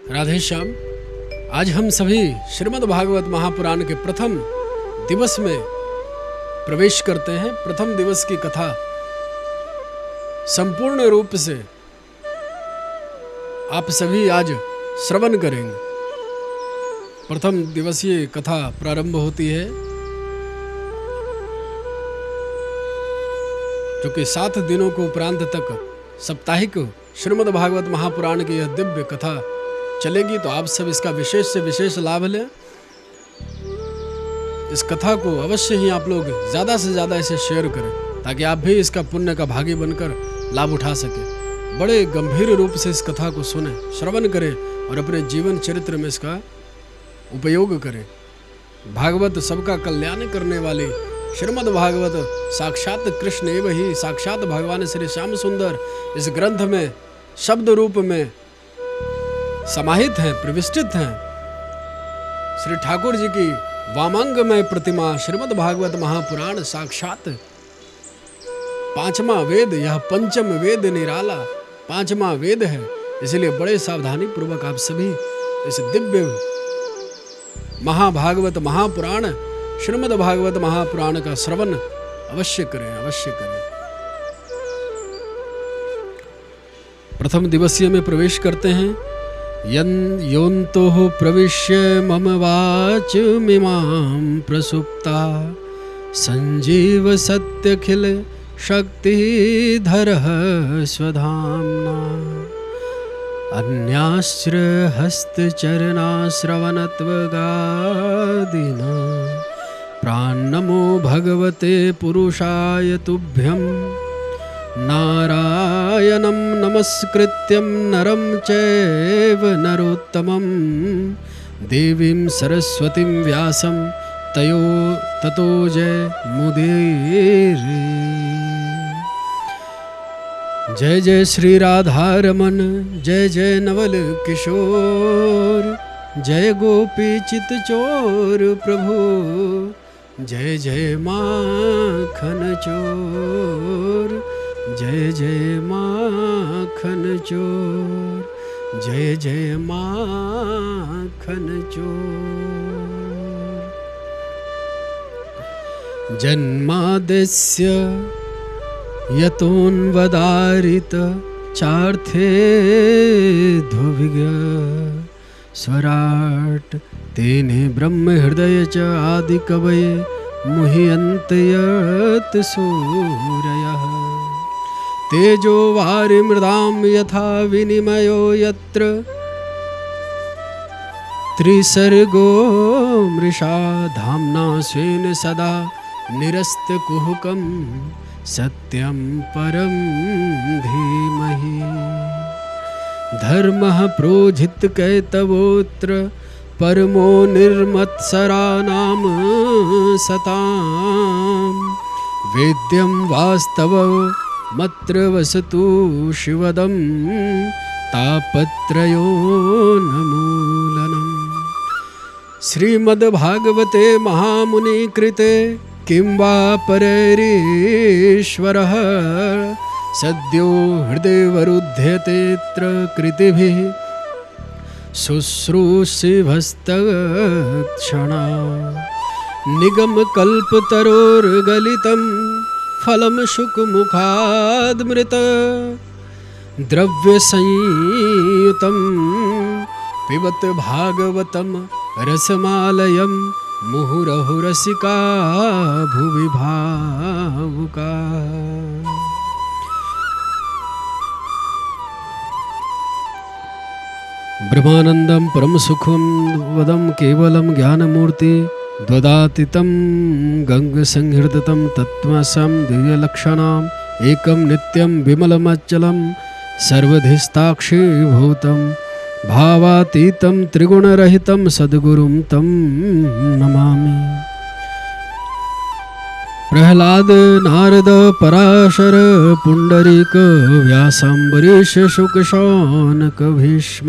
राधे श्याम। आज हम सभी श्रीमद् भागवत महापुराण के प्रथम दिवस में प्रवेश करते हैं। प्रथम दिवस की कथा संपूर्ण रूप से आप सभी आज श्रवण करेंगे। प्रथम दिवसीय कथा प्रारंभ होती है, जो कि 7 दिनों को उपरांत तक साप्ताहिक श्रीमद् भागवत महापुराण की यह दिव्य कथा चलेगी। तो आप सब इसका विशेष से विशेष लाभ लें। इस कथा को अवश्य ही आप लोग ज़्यादा से ज़्यादा इसे शेयर करें, ताकि आप भी इसका पुण्य का भागी बनकर लाभ उठा सकें। बड़े गंभीर रूप से इस कथा को सुने, श्रवण करें और अपने जीवन चरित्र में इसका उपयोग करें। भागवत सबका कल्याण करने वाले श्रीमद् भागवत साक्षात कृष्ण एवं ही साक्षात भगवान श्री श्याम सुंदर इस ग्रंथ में शब्द रूप में समाहित हैं, प्रविष्टित हैं। श्री ठाकुर जी की वामांगमय प्रतिमा श्रीमद् भागवत महापुराण साक्षात 5वां वेद, यह पंचम वेद निराला 5वां वेद है। इसलिए बड़े सावधानी पूर्वक आप सभी इस दिव्य महाभागवत महापुराण श्रीमद् भागवत महापुराण का श्रवण अवश्य करें, अवश्य करें। प्रथम दिवसीय में प्रवेश करते हैं। योऽन्तः प्रविश्य मम वाचमिमां प्रसुप्ता संजीव सत्यखिल शक्तिधरः स्वधाम्ना अन्यास्त्र हस्तचरणा श्रवणत्वगादिना प्राणनमो भगवते पुरुषाय तुभ्यं नारायणं नमस्कृत्यं नरं चैव नरोत्तमं देवीं सरस्वतीं व्यासं ततो जयमुदीरये। जय जय श्री राधारमण, जय जय नवल किशोर, जय गोपी चित चोर प्रभु, जय जय माखन चोर, जय जय माखन चोर, जय जय माखन चोर। जन्माद्यस्य यतोन्वदारित चार्थे ध्रुविज्ञ स्वराट तेने ब्रह्म हृदय च आदि कवये मुह्यन्ते सूरयः तेजो वारिमृदां यथा विनिमयो यत्र त्रिसर्गो मृषा धाम्ना स्वेन सदा निरस्तकुहकं सत्यं परं धीमहि। धर्मः प्रोजितकैतवोऽत्र परमो निर्मत्सराणां सतां वेद्यं वास्तवमत्र वसतु शिवदं तापत्रयोन्मूलनम्। श्रीमद्भागवते महामुनिकृते किं वा परैरीश्वरः सद्यो हृदयवरुध्यतेऽत्र कृतिभिः शुश्रूषिभस्तक्षणा निगमकल्पतरोर्गलितं फलं शुकमुखादमृत द्रव्यसंयुतं पिबत भागवतं रसमालयं मुहुरहु रसिका भुवि भावुका। ब्रह्मानंदं परम सुखं वदं केवलं ज्ञानमूर्ति द्वदातीतं गंग संहृदितं तत्त्वसं दिव्यलक्षणम् एकं नित्यं विमलमच्चलं सर्वधिष्ठाक्षीभूतं भावातीतं त्रिगुणरहितं सद्गुरुं तं नमामि। प्रहलाद नारद पराशर पुंडरीक व्यासाम्बरीश शुक शौनक भीष्म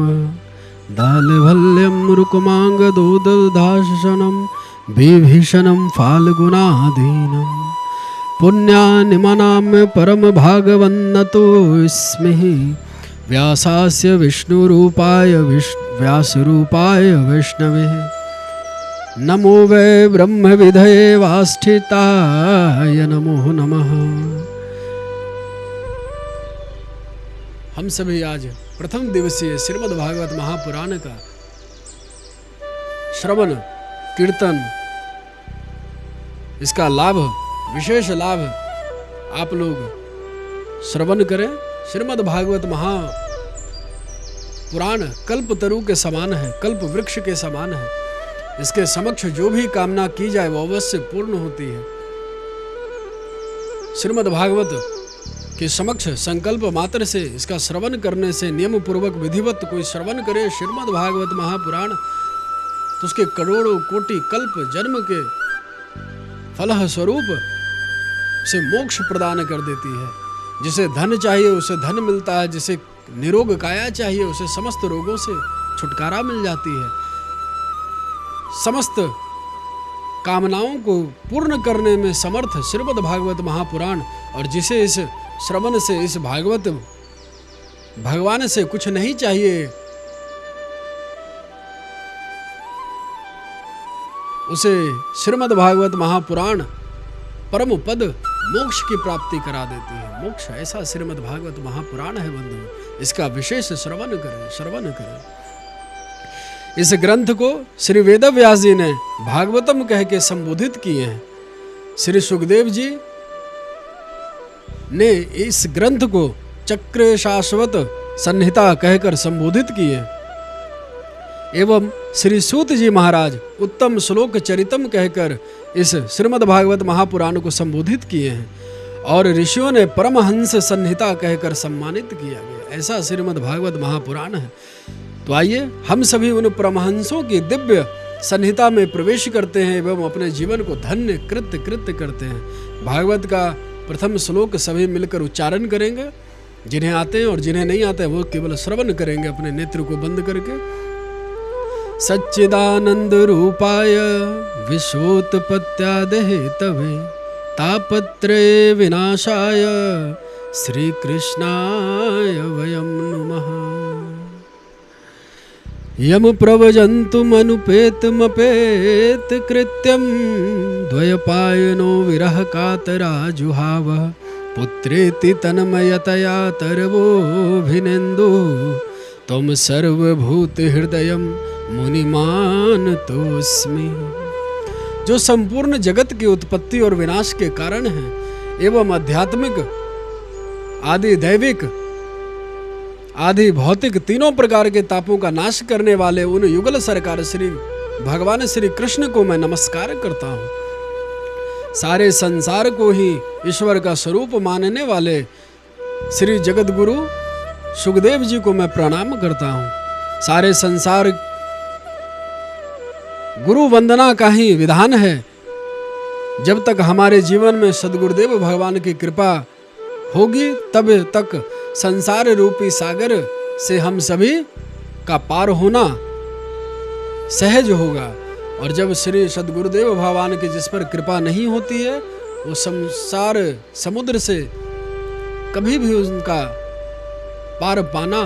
दालभल्यं रुक्माङ्गदोदधाशनं विभीषणं फाल्गुनादीनं पुण्यानिमनां परम भागवन्नतोऽस्मि व्यासास्य विष्णुरूपाय व्यासरूपाय वैष्णवे नमो वै ब्रह्म विधये वाष्ठिताय नमो नमः। हम सभी आज प्रथम दिवसीय श्रीमद् भागवत महापुराण का श्रवण कीर्तन, इसका लाभ, विशेष लाभ आप लोग श्रवण करें। श्रीमद् भागवत महापुराण कल्प तरु के समान है, कल्प वृक्ष के समान है। इसके समक्ष जो भी कामना की जाए वो अवश्य पूर्ण होती है। श्रीमद् भागवत के समक्ष संकल्प मात्र से, इसका श्रवण करने से, नियम पूर्वक विधिवत कोई श्रवण करे श्रीमद् भागवत महापुराण, तो उसके करोड़ों कोटि कल्प जन्म के फलह स्वरूप से मोक्ष प्रदान कर देती है। जिसे धन चाहिए उसे धन मिलता है, जिसे निरोग काया चाहिए उसे समस्त रोगों से छुटकारा मिल जाती है। समस्त कामनाओं को पूर्ण करने में समर्थ श्रीमद् भागवत महापुराण, और जिसे इस श्रवण से, इस भागवत भगवान से कुछ नहीं चाहिए, उसे श्रीमद् भागवत महापुराण परम पद मोक्ष की प्राप्ति करा देती है। मोक्ष ऐसा श्रीमद् भागवत महापुराण है बंधु, इसका विशेष श्रवण करें, श्रवण करें। इस ग्रंथ को श्री वेदव्यास जी ने भागवतम कह के संबोधित किए हैं। श्री सुखदेव जी ने इस ग्रंथ को चक्र शाश्वत संहिता कहकर संबोधित किए, एवं श्री सूत जी महाराज उत्तम श्लोक चरितम कहकर इस श्रीमद् भागवत महापुराण को संबोधित किए हैं, और ऋषियों ने परमहंस संहिता कहकर सम्मानित किया गया। ऐसा श्रीमद् भागवत महापुराण है। तो आइए हम सभी उन परमहंसों की दिव्य संहिता में प्रवेश करते हैं एवं अपने जीवन को धन्य कृत्य करते हैं। भागवत का प्रथम श्लोक सभी मिलकर उच्चारण करेंगे। जिन्हें आते हैं और जिन्हें नहीं आते हैं वो केवल श्रवण करेंगे अपने नेत्र को बंद करके। सच्चिदानंद रूपाय विश्वोत्पत्त्यादिहेतवे तापत्रये विनाशाय श्री कृष्णाय वयं नुमः। यम प्रव्रजन्तुमनुपेतमपेत कृत्यं द्वयपायनो विरह कातराजुहाव पुत्रेति तन्मयतया तरवोऽभिनेन्दु त्वं सर्वभूत हृदयं मुनिमानतोऽस्मि। जो संपूर्ण जगत की उत्पत्ति और विनाश के कारण है एवं आध्यात्मिक, आदि दैविक, आदि भौतिक तीनों प्रकार के तापों का नाश करने वाले उन युगल सरकार श्री भगवान श्री कृष्ण को मैं नमस्कार करता हूँ। सारे संसार को ही ईश्वर का स्वरूप मानने वाले श्री जगत गुरु सुखदेव जी को मैं प्रणाम करता हूँ। सारे संसार गुरु वंदना का ही विधान है। जब तक हमारे जीवन में सद्गुरुदेव भगवान की कृपा होगी तब तक संसार रूपी सागर से हम सभी का पार होना सहज होगा। और जब श्री सद्गुरुदेव भगवान की जिस पर कृपा नहीं होती है वो संसार समुद्र से कभी भी उनका पार पाना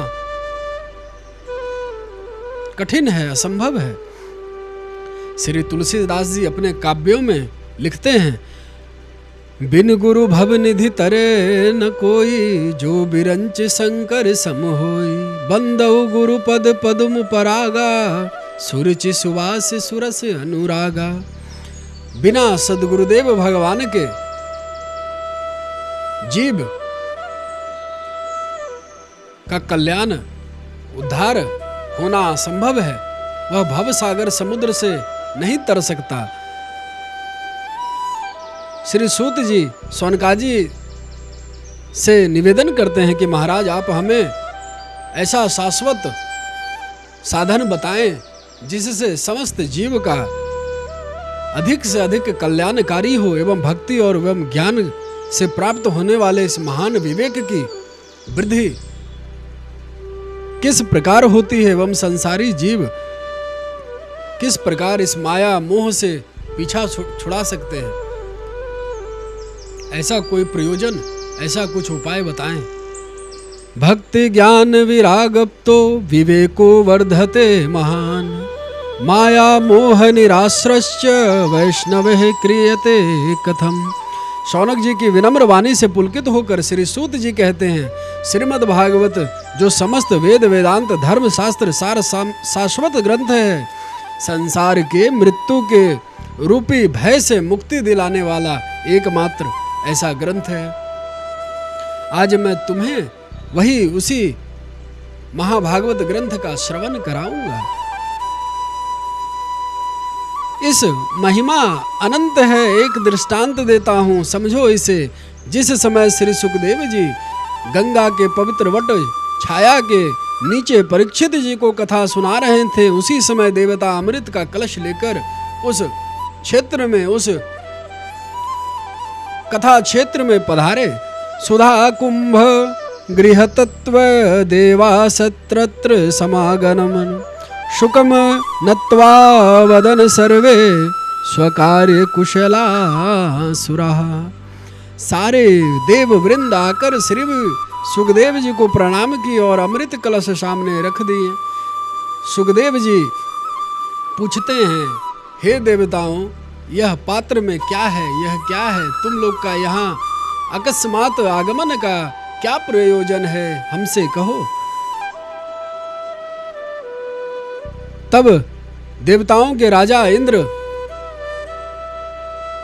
कठिन है, असंभव है। श्री तुलसीदास जी अपने काव्यों में लिखते हैं, बिन गुरु भव निधि तरे न कोई, जो बिरंच शंकर सम होई। बंदौ गुरु पद पद्म परागा, सुरुचि सुवास सुरस अनुरागा। बिना सद्गुरुदेव भगवान के जीव का कल्याण, उद्धार होना असंभव है। वह भव सागर समुद्र से नहीं तर सकता। श्री सूत जी सौनकाजी से निवेदन करते हैं कि महाराज आप हमें ऐसा शाश्वत साधन बताएं जिससे समस्त जीव का अधिक से अधिक कल्याणकारी हो एवं भक्ति और एवं ज्ञान से प्राप्त होने वाले इस महान विवेक की वृद्धि किस प्रकार होती है एवं संसारी जीव किस प्रकार इस माया मोह से पीछा छुड़ा सकते हैं। ऐसा कोई प्रयोजन, ऐसा कुछ उपाय बताएं। भक्ति ज्ञान विरागप्तो विवेको वर्धते महान, माया मोह निराश्रश्च वैष्णवः क्रियते कथम। शौनक जी की विनम्र वाणी से पुलकित होकर श्री सूत जी कहते हैं, श्रीमद् भागवत जो समस्त वेद वेदांत धर्म शास्त्र सार शाश्वत ग्रंथ है, संसार के मृत्यु के रूपी भय से मुक्ति दिलाने वाला एकमात्र ऐसा ग्रंथ है। आज मैं तुम्हें वही उसी महाभागवत ग्रंथ का श्रवण कराऊंगा। इस महिमा अनंत है, एक दृष्टांत देता हूँ समझो इसे। जिस समय श्री सुखदेव जी गंगा के पवित्र वट छाया के नीचे परीक्षित जी को कथा सुना रहे थे, उसी समय देवता अमृत का कलश लेकर उस क्षेत्र में, उस कथा क्षेत्र में पधारे। सुधा कुंभ गृह तत्व देवा सत्रत्र समागमन, शुकम नत्वा वदन सर्वे स्वकार्य कुशला सुराः। सारे देव वृंद आकर श्री सुखदेव जी को प्रणाम की और अमृत कलश सामने रख दिए। सुखदेव जी पूछते हैं, हे देवताओं, यह पात्र में क्या है, यह क्या है? तुम लोग का यहाँ अकस्मात आगमन का क्या प्रयोजन है, हमसे कहो। तब देवताओं के राजा इंद्र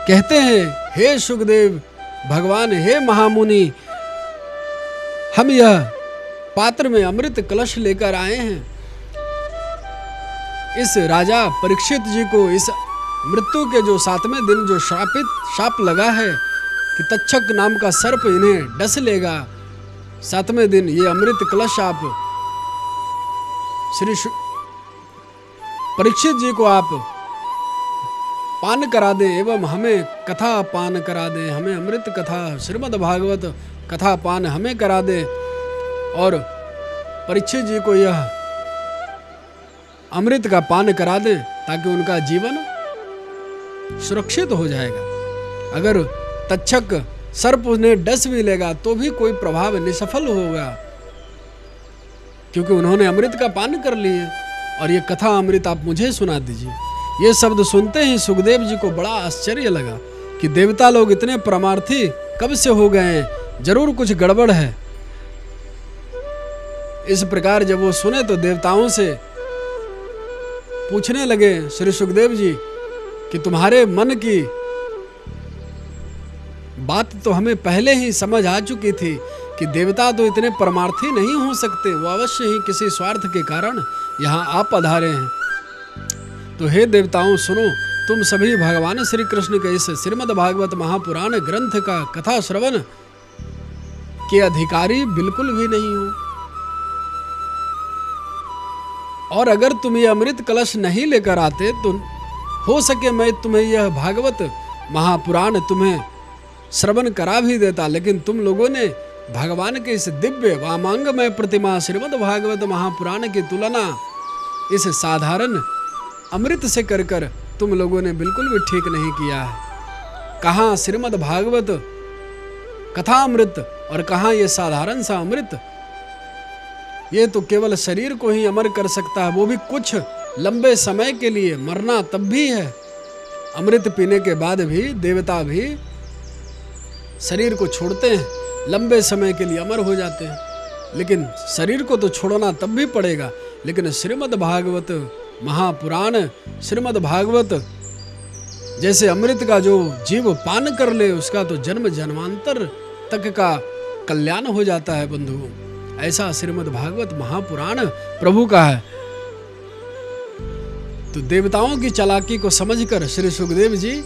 कहते हैं, हे सुखदेव भगवान, हे महामुनि, हम यह पात्र में अमृत कलश लेकर आए हैं। इस राजा परीक्षित जी को इस मृत्यु के जो 7वें दिन जो शाप लगा है कि तक्षक नाम का सर्प इन्हें डस लेगा, 7वें दिन ये अमृत कलश आप श्री परीक्षित जी को आप पान करा दें एवं हमें कथा पान करा दें, हमें अमृत कथा श्रीमद् भागवत कथा पान हमें करा दें और परीक्षित जी को यह अमृत का पान करा दें ताकि उनका जीवन सुरक्षित हो जाएगा। अगर तक्षक सर्प उन्हें डस भी लेगा तो भी कोई प्रभाव निष्फल होगा, क्योंकि उन्होंने अमृत का पान कर लिए। और ये कथा अमृत आप मुझे सुना दीजिए। ये शब्द सुनते ही सुखदेव जी को बड़ा आश्चर्य लगा कि देवता लोग इतने परमार्थी कब से हो गए हैं, जरूर कुछ गड़बड़ है। इस प्रकार जब वो सुने तो देवताओं से पूछने लगे श्री सुखदेव जी कि तुम्हारे मन की बात तो हमें पहले ही समझ आ चुकी थी कि देवता तो इतने परमार्थी नहीं हो सकते, वो अवश्य ही किसी स्वार्थ के कारण यहाँ आप पधारे हैं। तो हे देवताओं सुनो, तुम सभी भगवान श्री कृष्ण के इस श्रीमद् भागवत महापुराण ग्रंथ का कथा श्रवण के अधिकारी बिल्कुल भी नहीं हो, और अगर तुम ये अमृत कलश नहीं लेकर आते तो हो सके मैं तुम्हें यह भागवत महापुराण तुम्हें श्रवण करा भी देता, लेकिन तुम लोगों ने भगवान के इस दिव्य वामांगमय प्रतिमा श्रीमद् भागवत महापुराण की तुलना इस साधारण अमृत से कर कर तुम लोगों ने बिल्कुल भी ठीक नहीं किया है। कहाँ श्रीमद् भागवत कथा अमृत और कहाँ ये साधारण सा अमृत। ये तो केवल शरीर को ही अमर कर सकता है, वो भी कुछ लंबे समय के लिए। मरना तब भी है, अमृत पीने के बाद भी देवता भी शरीर को छोड़ते हैं, लंबे समय के लिए अमर हो जाते हैं, लेकिन शरीर को तो छोड़ना तब भी पड़ेगा। लेकिन श्रीमद् भागवत महापुराण, श्रीमद् भागवत जैसे अमृत का जो जीव पान कर ले उसका तो जन्म जन्मांतर तक का कल्याण हो जाता है बंधुओं। ऐसा श्रीमद् भागवत महापुराण प्रभु का है। तो देवताओं की चालाकी को समझकर श्री सुखदेव जी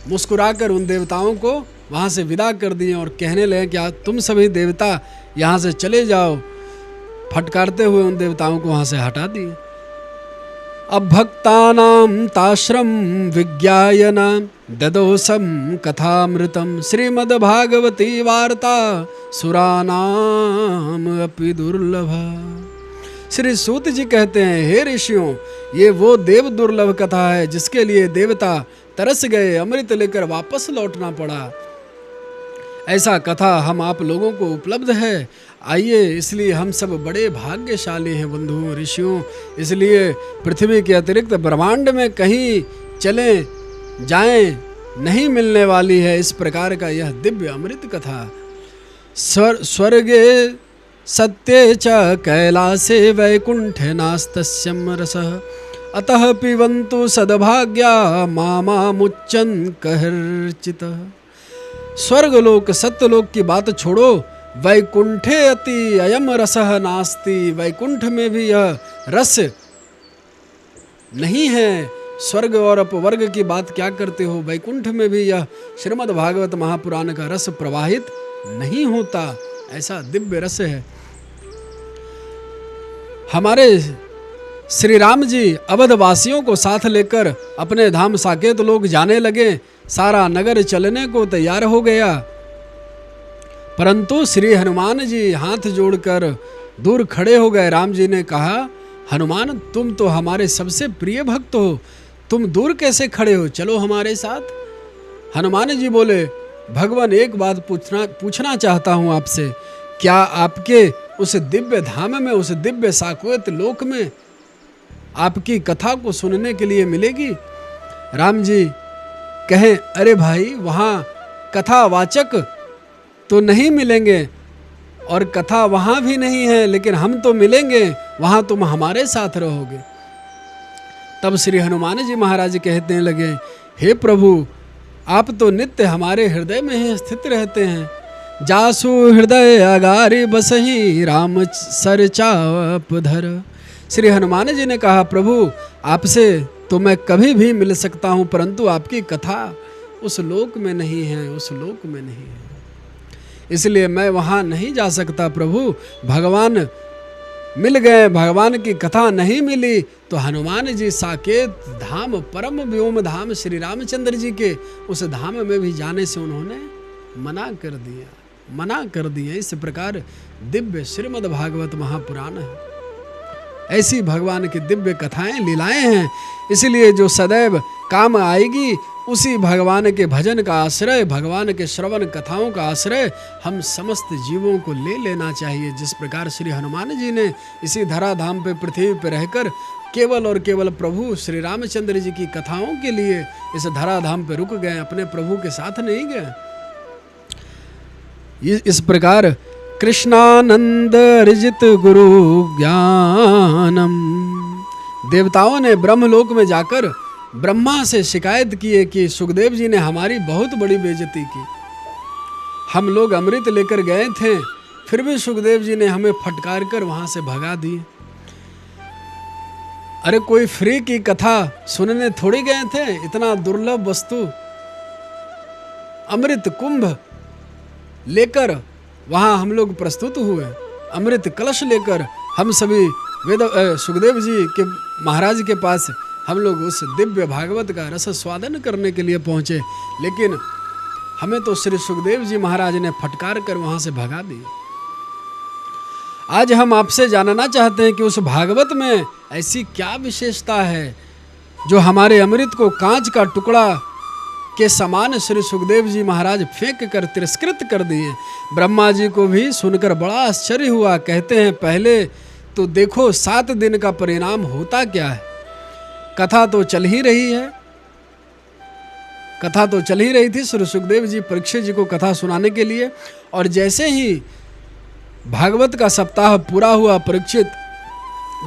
मुस्कुराकर उन देवताओं को वहां से विदा कर दिए और कहने लगे कि तुम सभी देवता यहाँ से चले जाओ। फटकारते हुए उन देवताओं को वहां से हटा दिए। अब भक्तानां ताश्रम विज्ञायन ददोसम कथामृतम श्रीमद्भागवती वार्ता सुरानाम अपि दुर्लभा। श्री सूत जी कहते हैं, हे ऋषियों, ये वो देव दुर्लभ कथा है जिसके लिए देवता तरस गए, अमृत लेकर वापस लौटना पड़ा। ऐसा कथा हम आप लोगों को उपलब्ध है। आइए, इसलिए हम सब बड़े भाग्यशाली हैं बंधुओं, ऋषियों। इसलिए पृथ्वी के अतिरिक्त ब्रह्मांड में कहीं चलें जाएं नहीं मिलने वाली है इस प्रकार का यह दिव्य अमृत कथा। स्वर्गे सत्ये च कैलासे वैकुंठे नास्तस्यं रसः अतः पिबन्तु सद्भाग्या मामुच्चन कहर्चितः। स्वर्गलोक सत्यलोक की बात छोड़ो, वैकुंठे अति अयम रसः नास्ति, वैकुंठ में भी यह रस नहीं है। स्वर्ग और अपवर्ग की बात क्या करते हो, वैकुंठ में भी यह श्रीमद् भागवत महापुराण का रस प्रवाहित नहीं होता, ऐसा दिव्य रस है। हमारे श्री राम जी अवध वासियों को साथ लेकर अपने धाम साकेत लोग जाने लगे। सारा नगर चलने को तैयार हो गया, परंतु श्री हनुमान जी हाथ जोड़कर दूर खड़े हो गए। राम जी ने कहा, हनुमान तुम तो हमारे सबसे प्रिय भक्त हो, तुम दूर कैसे खड़े हो, चलो हमारे साथ। हनुमान जी बोले, भगवान एक बात पूछना चाहता हूँ आपसे, क्या आपके उस दिव्य धाम में, उस दिव्य साकेत लोक में आपकी कथा को सुनने के लिए मिलेगी? राम जी कहें, अरे भाई वहाँ कथावाचक तो नहीं मिलेंगे और कथा वहाँ भी नहीं है, लेकिन हम तो मिलेंगे, वहाँ तुम हमारे साथ रहोगे। तब श्री हनुमान जी महाराज कहते लगे, हे प्रभु आप तो नित्य हमारे हृदय में ही स्थित रहते हैं। जासु हृदय अगारी बसही राम सर चाप धर। श्री हनुमान जी ने कहा, प्रभु आपसे तो मैं कभी भी मिल सकता हूँ, परंतु आपकी कथा उस लोक में नहीं है, उस लोक में नहीं है, इसलिए मैं वहाँ नहीं जा सकता। प्रभु भगवान मिल गए, भगवान की कथा नहीं मिली तो हनुमान जी साकेत धाम, परम व्योम धाम श्री रामचंद्र जी के उस धाम में भी जाने से उन्होंने मना कर दिया। इस प्रकार दिव्य श्रीमद् भागवत महापुराण है। ऐसी भगवान की दिव्य कथाएं लीलाएं हैं, इसलिए जो सदैव काम आएगी उसी भगवान के भजन का आश्रय, भगवान के श्रवण कथाओं का आश्रय हम समस्त जीवों को ले लेना चाहिए। जिस प्रकार श्री हनुमान जी ने इसी धराधाम पे पृथ्वी पर रहकर केवल और केवल प्रभु श्री रामचंद्र जी की कथाओं के लिए इस धराधाम पे रुक गए, अपने प्रभु के साथ नहीं गए। इस प्रकार कृष्णानंद अर्जित गुरु ज्ञानम, देवताओं ने ब्रह्मलोक में जाकर ब्रह्मा से शिकायत की है कि सुखदेव जी ने हमारी बहुत बड़ी बेइज्जती की। हम लोग अमृत लेकर गए थे, फिर भी सुखदेव जी ने हमें फटकार कर वहां से भगा दिए। अरे कोई फ्री की कथा सुनने थोड़ी गए थे, इतना दुर्लभ वस्तु अमृत कुंभ लेकर वहां हम लोग प्रस्तुत हुए। अमृत कलश लेकर हम सभी सुखदेव जी के महाराज के पास हम लोग उस दिव्य भागवत का रस स्वादन करने के लिए पहुंचे, लेकिन हमें तो श्री सुखदेव जी महाराज ने फटकार कर वहां से भगा दिया। आज हम आपसे जानना चाहते हैं कि उस भागवत में ऐसी क्या विशेषता है जो हमारे अमृत को कांच का टुकड़ा के समान श्री सुखदेव जी महाराज फेंक कर तिरस्कृत कर दिए। ब्रह्मा जी को भी सुनकर बड़ा आश्चर्य हुआ। कहते हैं, पहले तो देखो 7 दिन का परिणाम होता क्या है। कथा तो चल ही रही है, कथा तो चल ही रही थी। श्री सुखदेव जी परीक्षित जी को कथा सुनाने के लिए, और जैसे ही भागवत का सप्ताह पूरा हुआ, परीक्षित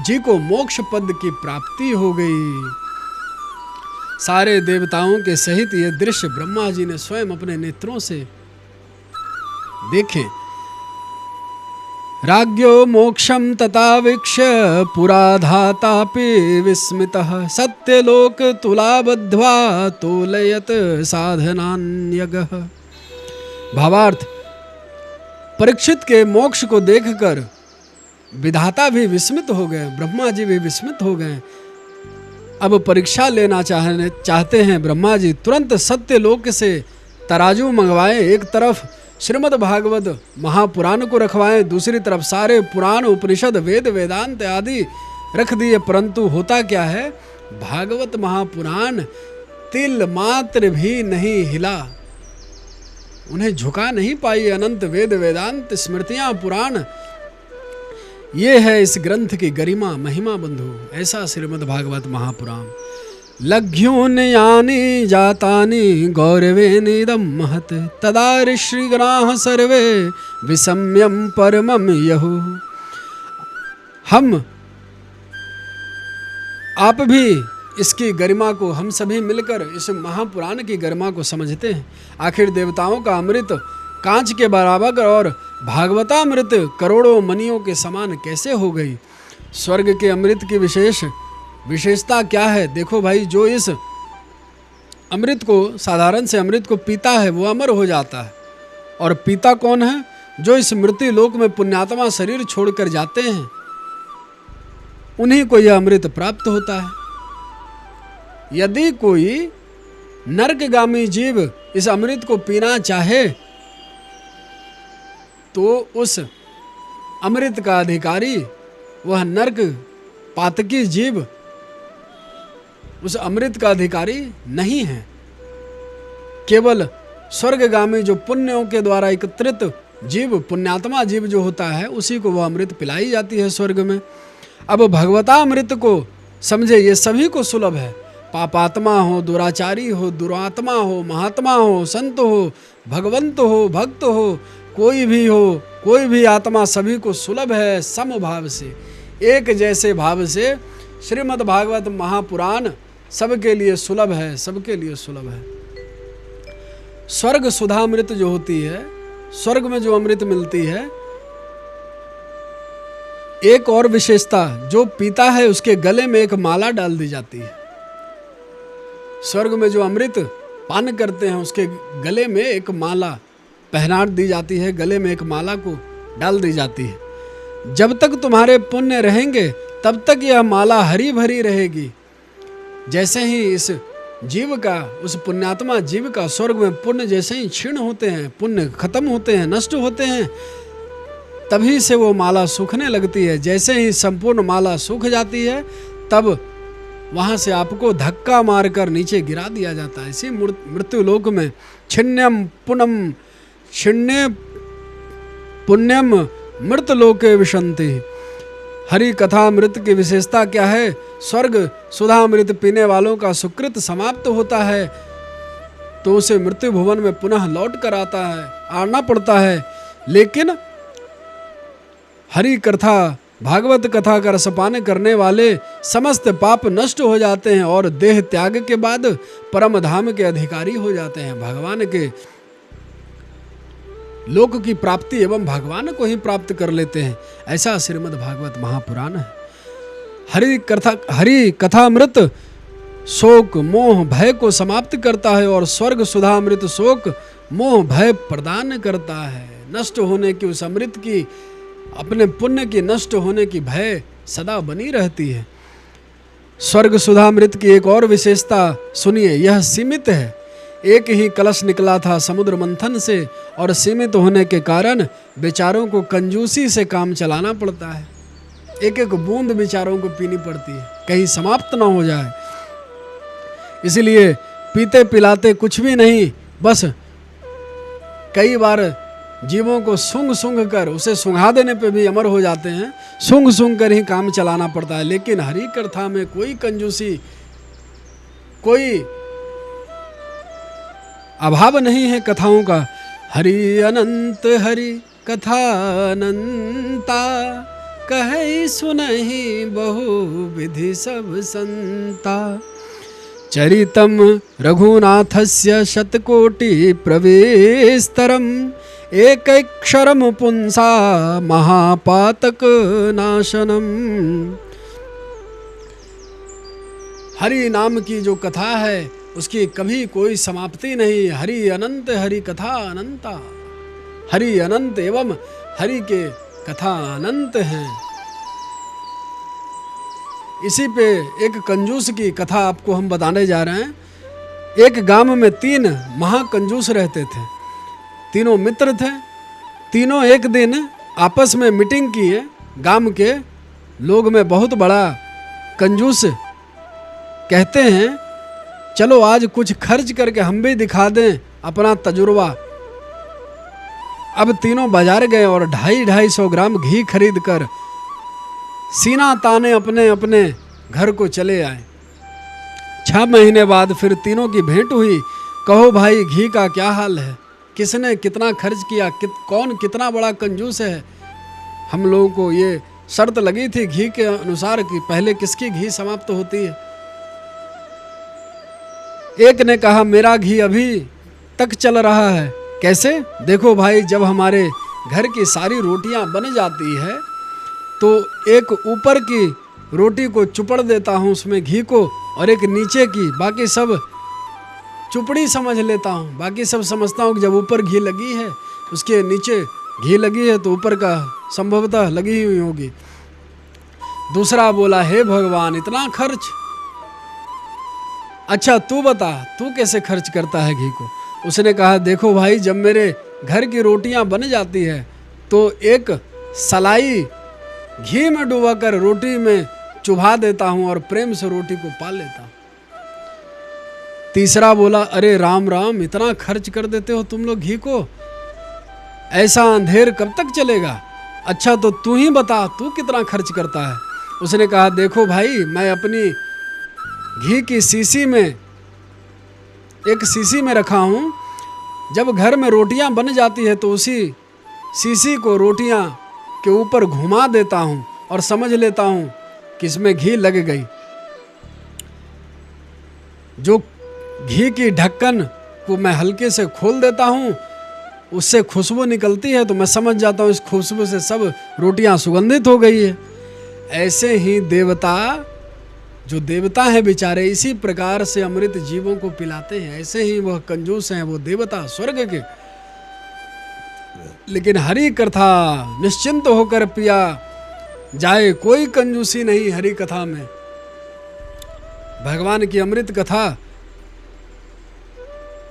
जी को मोक्ष पद की प्राप्ति हो गई। सारे देवताओं के सहित ये दृश्य ब्रह्मा जी ने स्वयं अपने नेत्रों से देखे। राज्ञो मोक्षम ततावीक्ष्य पुराधातापि विस्मितः सत्यलोक तुलाबद्ध्वा तोलयत साधनान्यगः। भावार्थ, परीक्षित के मोक्ष को देखकर विधाता भी विस्मित हो गए, ब्रह्मा जी भी विस्मित हो गए। अब परीक्षा लेना चाहते हैं ब्रह्मा जी। तुरंत सत्यलोक से तराजू मंगवाए, एक तरफ श्रीमद् भागवत महापुराण को रखवाएं, दूसरी तरफ सारे पुराण उपनिषद वेद वेदांत आदि रख दिए। परंतु होता क्या है, भागवत महापुराण तिल मात्र भी नहीं हिला, उन्हें झुका नहीं पाई। अनंत वेद वेदांत स्मृतियां पुराण ये है इस ग्रंथ की गरिमा महिमा बंधु। ऐसा श्रीमद् भागवत महापुराण। लघ्योन्यानि जातानि गौरवेनिदं महत् तदा ऋषिगणाः सर्वे विसम्यं परमं यहु। हम आप भी इसकी गरिमा को, हम सभी मिलकर इस महापुराण की गरिमा को समझते हैं। आखिर देवताओं का अमृत कांच के बराबर और भागवतामृत करोड़ों मणियों के समान कैसे हो गई। स्वर्ग के अमृत की विशेषता क्या है? देखो भाई, जो इस अमृत को, साधारण से अमृत को पीता है वो अमर हो जाता है। और पीता कौन है? जो इस मृत्यु लोक में पुण्यात्मा शरीर छोड़कर जाते हैं, उन्हीं को यह अमृत प्राप्त होता है। यदि कोई नरकगामी जीव इस अमृत को पीना चाहे तो उस अमृत का अधिकारी, वह नरक पातकी जीव उस अमृत का अधिकारी नहीं है। केवल स्वर्गगामी जो पुण्यों के द्वारा एकत्रित जीव, पुण्यात्मा जीव जो होता है, उसी को वह अमृत पिलाई जाती है स्वर्ग में। अब भगवतामृत को समझे, ये सभी को सुलभ है। पापात्मा हो, दुराचारी हो, दुरात्मा हो, महात्मा हो, संत हो, भगवंत हो, भक्त हो, कोई भी आत्मा सभी को सुलभ है। समभाव से, एक जैसे भाव से श्रीमद् भागवत महापुराण सबके लिए सुलभ है, सबके लिए सुलभ है। स्वर्ग सुधामृत जो होती है, स्वर्ग में जो अमृत मिलती है, एक और विशेषता, जो पीता है उसके गले में एक माला डाल दी जाती है। स्वर्ग में जो अमृत पान करते हैं उसके गले में एक माला पहना दी जाती है, गले में एक माला को डाल दी जाती है। जब तक तुम्हारे पुण्य रहेंगे तब तक यह माला हरी भरी रहेगी। जैसे ही इस जीव का, उस पुण्यात्मा जीव का स्वर्ग में पुण्य जैसे ही क्षीण होते हैं, पुण्य खत्म होते हैं, नष्ट होते हैं, तभी से वो माला सूखने लगती है। जैसे ही संपूर्ण माला सूख जाती है, तब वहाँ से आपको धक्का मारकर नीचे गिरा दिया जाता है। इसी मृत्यु लोक में छिन्नम पुण्यम मृत लोके विशंति। हरि कथा मृत की विशेषता क्या है? स्वर्ग सुधामृत पीने वालों का सुकृत समाप्त होता है तो उसे मृत्यु भुवन में पुनः लौट कर आना पड़ता है। लेकिन हरि कथा, भागवत कथा का रसपान करने वाले समस्त पाप नष्ट हो जाते हैं और देह त्याग के बाद परम धाम के अधिकारी हो जाते हैं। भगवान के लोक की प्राप्ति एवं भगवान को ही प्राप्त कर लेते हैं। ऐसा श्रीमद् भागवत महापुराण है। हरि कथामृत शोक मोह भय को समाप्त करता है और स्वर्ग सुधामृत शोक मोह भय प्रदान करता है। नष्ट होने की उस अमृत की, अपने पुण्य की नष्ट होने की भय सदा बनी रहती है। स्वर्ग सुधामृत की एक और विशेषता सुनिए, यह सीमित है। एक ही कलश निकला था समुद्र मंथन से और सीमित होने के कारण बेचारों को कंजूसी से काम चलाना पड़ता है। एक एक बूंद बेचारों को पीनी पड़ती है, कहीं समाप्त ना हो जाए। इसलिए पीते पिलाते कुछ भी नहीं, बस कई बार जीवों को सूंघ कर, उसे सूंघा देने पे भी अमर हो जाते हैं। सूंघ कर ही काम चलाना पड़ता है। लेकिन हरि कथा में कोई कंजूसी, कोई अभाव नहीं है कथाओं का। हरि अनंत हरि कथा अनंता, कहे सुनहि बहु विधि सब संता। चरितम रघुनाथस्य शतकोटि प्रवेस्तरम, एकैक्षरम पुंसा महापातक नाशनम। हरि नाम की जो कथा है उसकी कभी कोई समाप्ति नहीं। हरि अनंत हरि कथा अनंता, हरि अनंत एवं हरि के कथा अनंत हैं। इसी पे एक कंजूस की कथा आपको हम बताने जा रहे हैं। एक गांव में 3 महाकंजूस रहते थे। तीनों मित्र थे। तीनों एक दिन आपस में मीटिंग किए। गांव के लोग में बहुत बड़ा कंजूस कहते हैं, चलो आज कुछ खर्च करके हम भी दिखा दें अपना तजुर्बा। अब तीनों बाजार गए और 250-250 ग्राम घी खरीद कर सीना ताने अपने अपने घर को चले आए। 6 महीने बाद फिर तीनों की भेंट हुई। कहो भाई, घी का क्या हाल है? किसने कितना खर्च किया? कौन कितना बड़ा कंजूस है? हम लोगों को ये शर्त लगी थी घी के अनुसार कि पहले किसकी घी समाप्त होती है। एक ने कहा, मेरा घी अभी तक चल रहा है। कैसे? देखो भाई, जब हमारे घर की सारी रोटियां बन जाती है तो एक ऊपर की रोटी को चुपड़ देता हूँ उसमें घी को, और एक नीचे की, बाकी सब चुपड़ी समझ लेता हूँ। बाकी सब समझता हूँ कि जब ऊपर घी लगी है उसके नीचे घी लगी है तो ऊपर का संभवतः लगी हुई होगी। दूसरा बोला, हे भगवान, इतना खर्च? अच्छा तू बता, तू कैसे खर्च करता है घी को? उसने कहा, देखो भाई, जब मेरे घर की रोटियां बन जाती है तो एक सलाई घी में डुबाकर रोटी में चुभा देता हूं और प्रेम से रोटी को पाल लेता हूं। तीसरा बोला, अरे राम राम, इतना खर्च कर देते हो तुम लोग घी को? ऐसा अंधेर कब तक चलेगा? अच्छा तो तू ही बता, तू कितना खर्च करता है? उसने कहा, देखो भाई, मैं अपनी घी की शीशी में, एक शीशी में रखा हूँ। जब घर में रोटियां बन जाती है तो उसी शीशी को रोटियां के ऊपर घुमा देता हूँ और समझ लेता हूँ कि इसमें घी लग गई। जो घी की ढक्कन को मैं हल्के से खोल देता हूँ, उससे खुशबू निकलती है तो मैं समझ जाता हूँ इस खुशबू से सब रोटियां सुगंधित हो गई है। ऐसे ही देवता, जो देवता हैं बेचारे, इसी प्रकार से अमृत जीवों को पिलाते हैं। ऐसे ही वह कंजूस हैं, वो देवता स्वर्ग के। लेकिन हरि कथा निश्चिंत होकर पिया जाए, कोई कंजूसी नहीं हरि कथा में। भगवान की अमृत कथा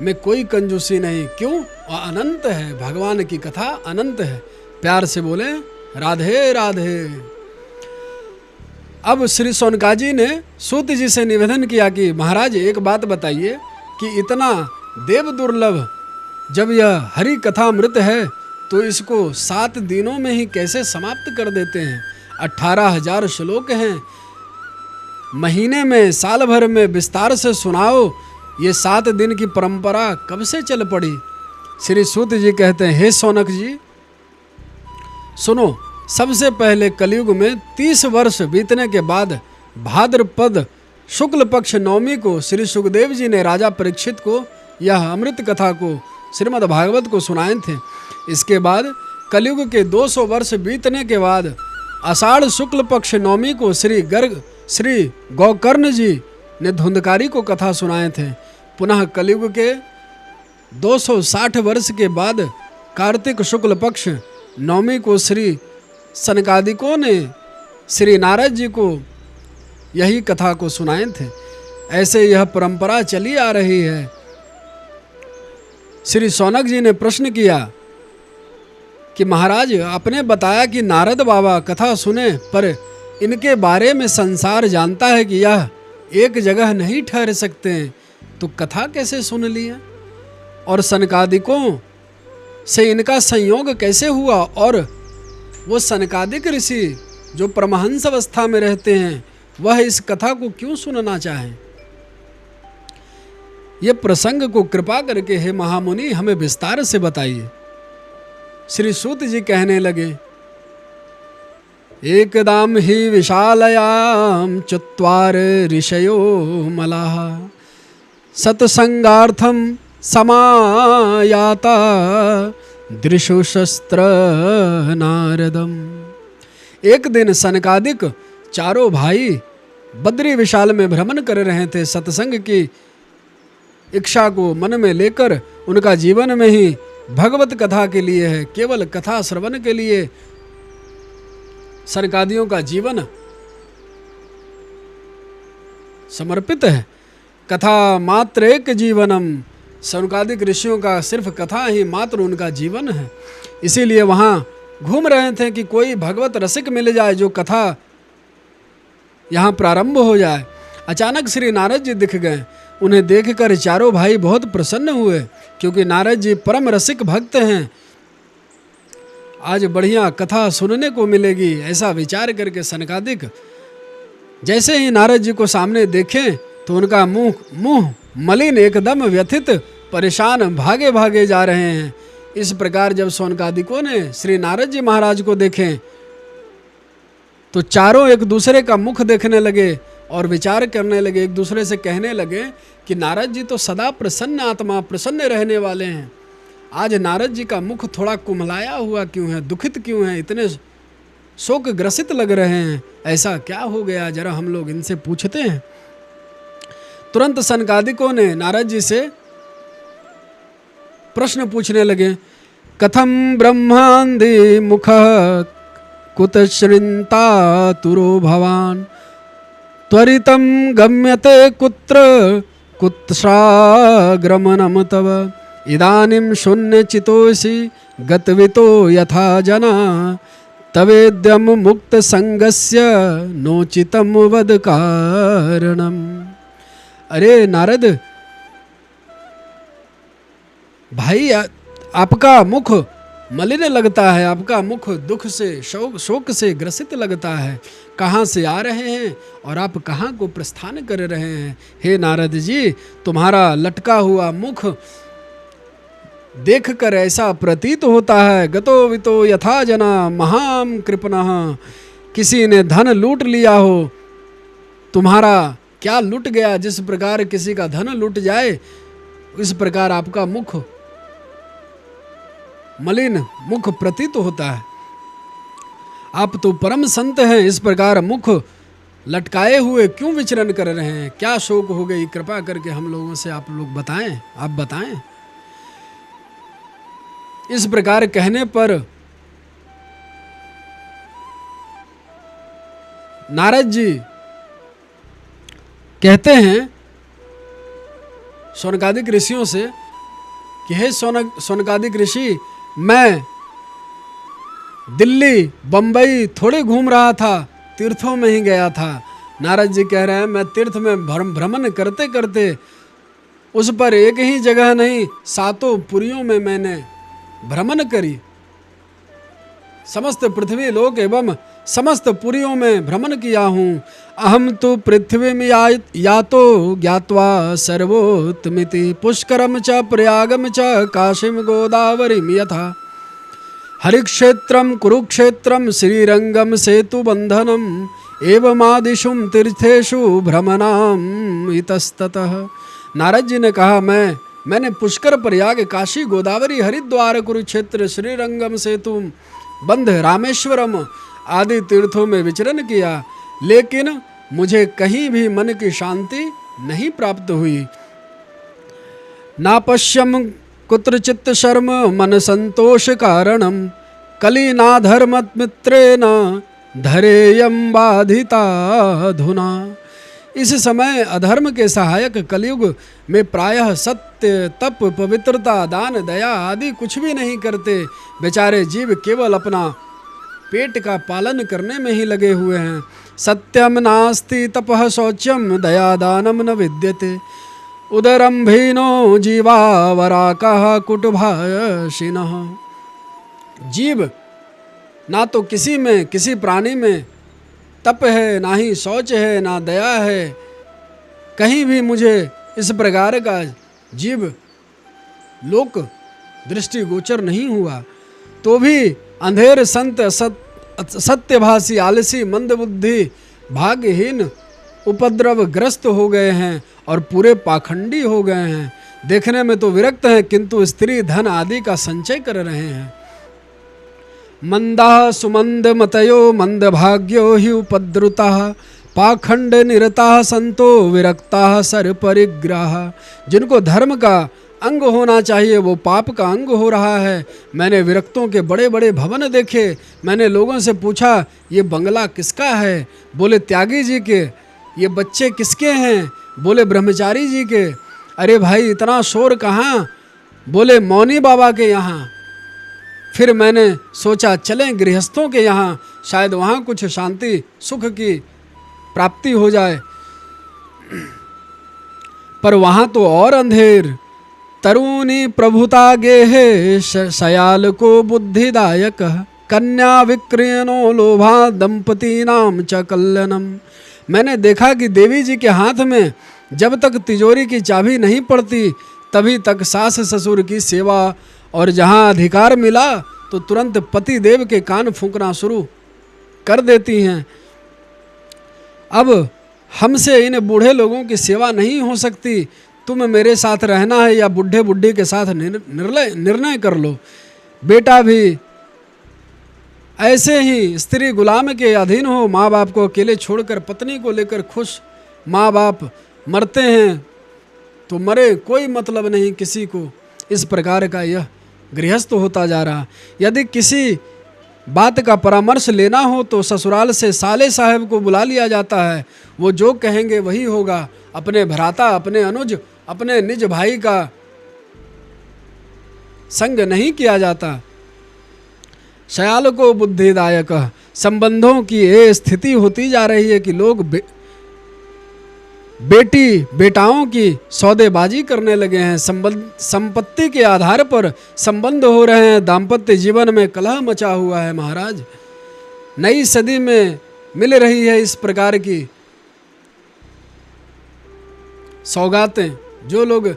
में कोई कंजूसी नहीं। क्यों? और अनंत है, भगवान की कथा अनंत है। प्यार से बोले राधे राधे। अब श्री सोनकाजी ने सूत जी से निवेदन किया कि महाराज, एक बात बताइए कि इतना देव दुर्लभ जब यह हरि कथामृत है तो इसको 7 दिनों में ही कैसे समाप्त कर देते हैं? 18,000 श्लोक हैं, महीने में, साल भर में विस्तार से सुनाओ। ये 7 दिन की परंपरा कब से चल पड़ी? श्री सूत जी कहते हैं, हे सोनक जी सुनो, सबसे पहले कलयुग में 30 वर्ष बीतने के बाद भाद्रपद शुक्ल पक्ष नवमी को श्री सुखदेव जी ने राजा परीक्षित को यह अमृत कथा को, श्रीमद् भागवत को सुनाए थे। इसके बाद कलयुग के 200 वर्ष बीतने के बाद आषाढ़ शुक्ल पक्ष नवमी को श्री गौकर्ण जी ने धुंधकारी को कथा सुनाए थे। पुनः कलयुग के 260 वर्ष के बाद कार्तिक शुक्ल पक्ष नवमी को श्री सनकादिकों ने श्री नारद जी को यही कथा को सुनाए थे। ऐसे यह परंपरा चली आ रही है। श्री सौनक जी ने प्रश्न किया कि महाराज, आपने बताया कि नारद बाबा कथा सुने, पर इनके बारे में संसार जानता है कि यह एक जगह नहीं ठहर सकते हैं, तो कथा कैसे सुन लिया? और सनकादिकों से इनका संयोग कैसे हुआ? और वो सनकादिक ऋषि जो परमहंस अवस्था में रहते हैं, वह इस कथा को क्यों सुनना चाहें? ये प्रसंग को कृपा करके हे महामुनि हमें विस्तार से बताइए। श्री सूत जी कहने लगे, एकदाम ही विशालयाम चत्वार ऋषयो मलाः सत्संगार्थम समायाता दृशु शस्त्र नारदम। एक दिन सनकादिक चारों भाई बद्री विशाल में भ्रमण कर रहे थे। सत्संग की इच्छा को मन में लेकर उनका जीवन में ही भगवत कथा के लिए है, केवल कथा श्रवण के लिए सनकादियों का जीवन समर्पित है। कथा मात्र एक जीवनम, सनकादिक ऋषियों का सिर्फ कथा ही मात्र उनका जीवन है। इसीलिए वहाँ घूम रहे थे कि कोई भगवत रसिक मिल जाए जो कथा यहाँ प्रारंभ हो जाए। अचानक श्री नारद जी दिख गए। उन्हें देखकर चारों भाई बहुत प्रसन्न हुए, क्योंकि नारद जी परम रसिक भक्त हैं। आज बढ़िया कथा सुनने को मिलेगी, ऐसा विचार करके सनकादिक जैसे ही नारद जी को सामने देखें तो उनका मुंह मलिन, एकदम व्यथित, परेशान, भागे भागे जा रहे हैं। इस प्रकार जब सौनकादिकों ने श्री नारद जी महाराज को देखें तो चारों एक दूसरे का मुख देखने लगे और विचार करने लगे, एक दूसरे से कहने लगे कि नारद जी तो सदा प्रसन्न आत्मा, प्रसन्न रहने वाले हैं, आज नारद जी का मुख थोड़ा कुम्हलाया हुआ क्यों है, दुखित क्यों है, इतने शोक ग्रसित लग रहे हैं, ऐसा क्या हो गया, जरा हम लोग इनसे पूछते हैं। तुरंत सनकादिकों ने नारद जी से प्रश्न पूछने लगे, कथम ब्रह्मांदि मुख कुतश्रिंता तुरो भवान त्वरितं गम्यते कुत्र कुत्साग्रमणं तव इदानीं शून्यचितोऽसि गतवितो यथा जना तवेद्यं मुक्तसंगस्य नोचितं वद कारणम्। अरे नारद भाई, आपका मुख मलिन लगता है, आपका मुख दुख से, शोक से ग्रसित लगता है, कहाँ से आ रहे हैं और आप कहाँ को प्रस्थान कर रहे हैं। हे नारद जी, तुम्हारा लटका हुआ मुख देखकर ऐसा प्रतीत होता है, गतो वितो यथा जना महाम कृपणः, किसी ने धन लूट लिया हो, तुम्हारा क्या लूट गया, जिस प्रकार किसी का धन लूट जाए इस प्रकार आपका मुख मलिन मुख प्रतीत होता है। आप तो परम संत हैं, इस प्रकार मुख लटकाए हुए क्यों विचरण कर रहे हैं, क्या शोक हो गई, कृपा करके हम लोगों से आप लोग बताएं, आप बताएं। इस प्रकार कहने पर नारद जी कहते हैं सौनकादिक ऋषियों से कि हे सौनकादिक ऋषि, मैं दिल्ली बंबई थोड़े घूम रहा था, तीर्थों में ही गया था। नारद जी कह रहे हैं मैं तीर्थ में भ्रमण करते करते उस पर एक ही जगह नहीं, सातों पुरियों में मैंने भ्रमण करी, समस्त पृथ्वी लोक एवं समस्त पुरियों में भ्रमण किया हूँ। अहम तो पृथ्वी में यातो ज्ञात्वा सर्वोत्तमिति पुष्करम च प्रयागम च काशीम गोदावरीम यथा हरिक्षेत्रम कुरुक्षेत्रम श्रीरंगम सेतु बंधनम एवमादिशुम तीर्थेषु भ्रमणाम इतस्ततः। नारद जी ने कहा मैंने पुष्कर, प्रयाग, काशी, गोदावरी, हरिद्वार, कुरुक्षेत्र, श्रीरंगम सेतु बंध, रामेश्वरम आदि तीर्थों में विचरण किया, लेकिन मुझे कहीं भी मन की शांति नहीं प्राप्त हुई। नापश्यम कुत्रचित् शर्म मन संतोष कारणम कलिनाधर्म मित्रेण धरेयम बाधिता धुना। इस समय अधर्म के सहायक कलयुग में प्रायः सत्य, तप, पवित्रता, दान, दया आदि कुछ भी नहीं करते। बेचारे जीव केवल अपना पेट का पालन करने में ही लगे हुए हैं। सत्यम नास्ति तपः शौच्यम दया दानम न विद्यते उदरम भीनो जीवा वराकः कुटुभाषिणः। जीव ना तो किसी प्राणी में तप है, ना ही शौच है, ना दया है, कहीं भी मुझे इस प्रकार का जीव लोक दृष्टिगोचर नहीं हुआ। तो भी अंधेर संत, सत्यभाषी, आलसी, मंदबुद्धि, भाग्यहीन, उपद्रवग्रस्त हो गए हैं और पूरे पाखंडी हो गए हैं। देखने में तो विरक्त हैं किंतु स्त्री धन आदि का संचय कर रहे हैं। मंदा सुमंद मतयो मंद भाग्यो हि उपद्रुता पाखंड निरता संतो विरक्ता सर परिग्रह। जिनको धर्म का अंग होना चाहिए वो पाप का अंग हो रहा है। मैंने विरक्तों के बड़े बड़े भवन देखे। मैंने लोगों से पूछा ये बंगला किसका है, बोले त्यागी जी के। ये बच्चे किसके हैं, बोले ब्रह्मचारी जी के। अरे भाई इतना शोर कहाँ, बोले मौनी बाबा के यहाँ। फिर मैंने सोचा चलें गृहस्थों के यहाँ, शायद वहाँ कुछ शांति सुख की प्राप्ति हो जाए। पर वहाँ तो और अंधेर। तरुणी प्रभुता गेहे शयाल को बुद्धिदायक कन्या विक्रयणो लोभा दंपतीनाम च कल्याणम। मैंने देखा कि देवी जी के हाथ में जब तक तिजोरी की चाबी नहीं पड़ती तभी तक सास ससुर की सेवा, और जहाँ अधिकार मिला तो तुरंत पति देव के कान फूंकना शुरू कर देती हैं। अब हमसे इन बूढ़े लोगों की सेवा नहीं हो सकती, तुम मेरे साथ रहना है या बुढ़े बुढ़ी के साथ निर्णय कर लो। बेटा भी ऐसे ही स्त्री गुलाम के अधीन हो, माँ बाप को अकेले छोड़कर पत्नी को लेकर खुश। माँ बाप मरते हैं तो मरे, कोई मतलब नहीं किसी को। इस प्रकार का यह गृहस्थ होता जा रहा। यदि किसी बात का परामर्श लेना हो तो ससुराल से साले साहब को बुला लिया जाता है, वो जो कहेंगे वही होगा। अपने भ्राता, अपने अनुज, अपने निज भाई का संग नहीं किया जाता। शयाल को बुद्धिदायक। संबंधों की ये स्थिति होती जा रही है कि लोग बेटी बेटाओं की सौदेबाजी करने लगे हैं। संपत्ति के आधार पर संबंध हो रहे हैं। दाम्पत्य जीवन में कलह मचा हुआ है महाराज। नई सदी में मिल रही है इस प्रकार की सौगातें। जो लोग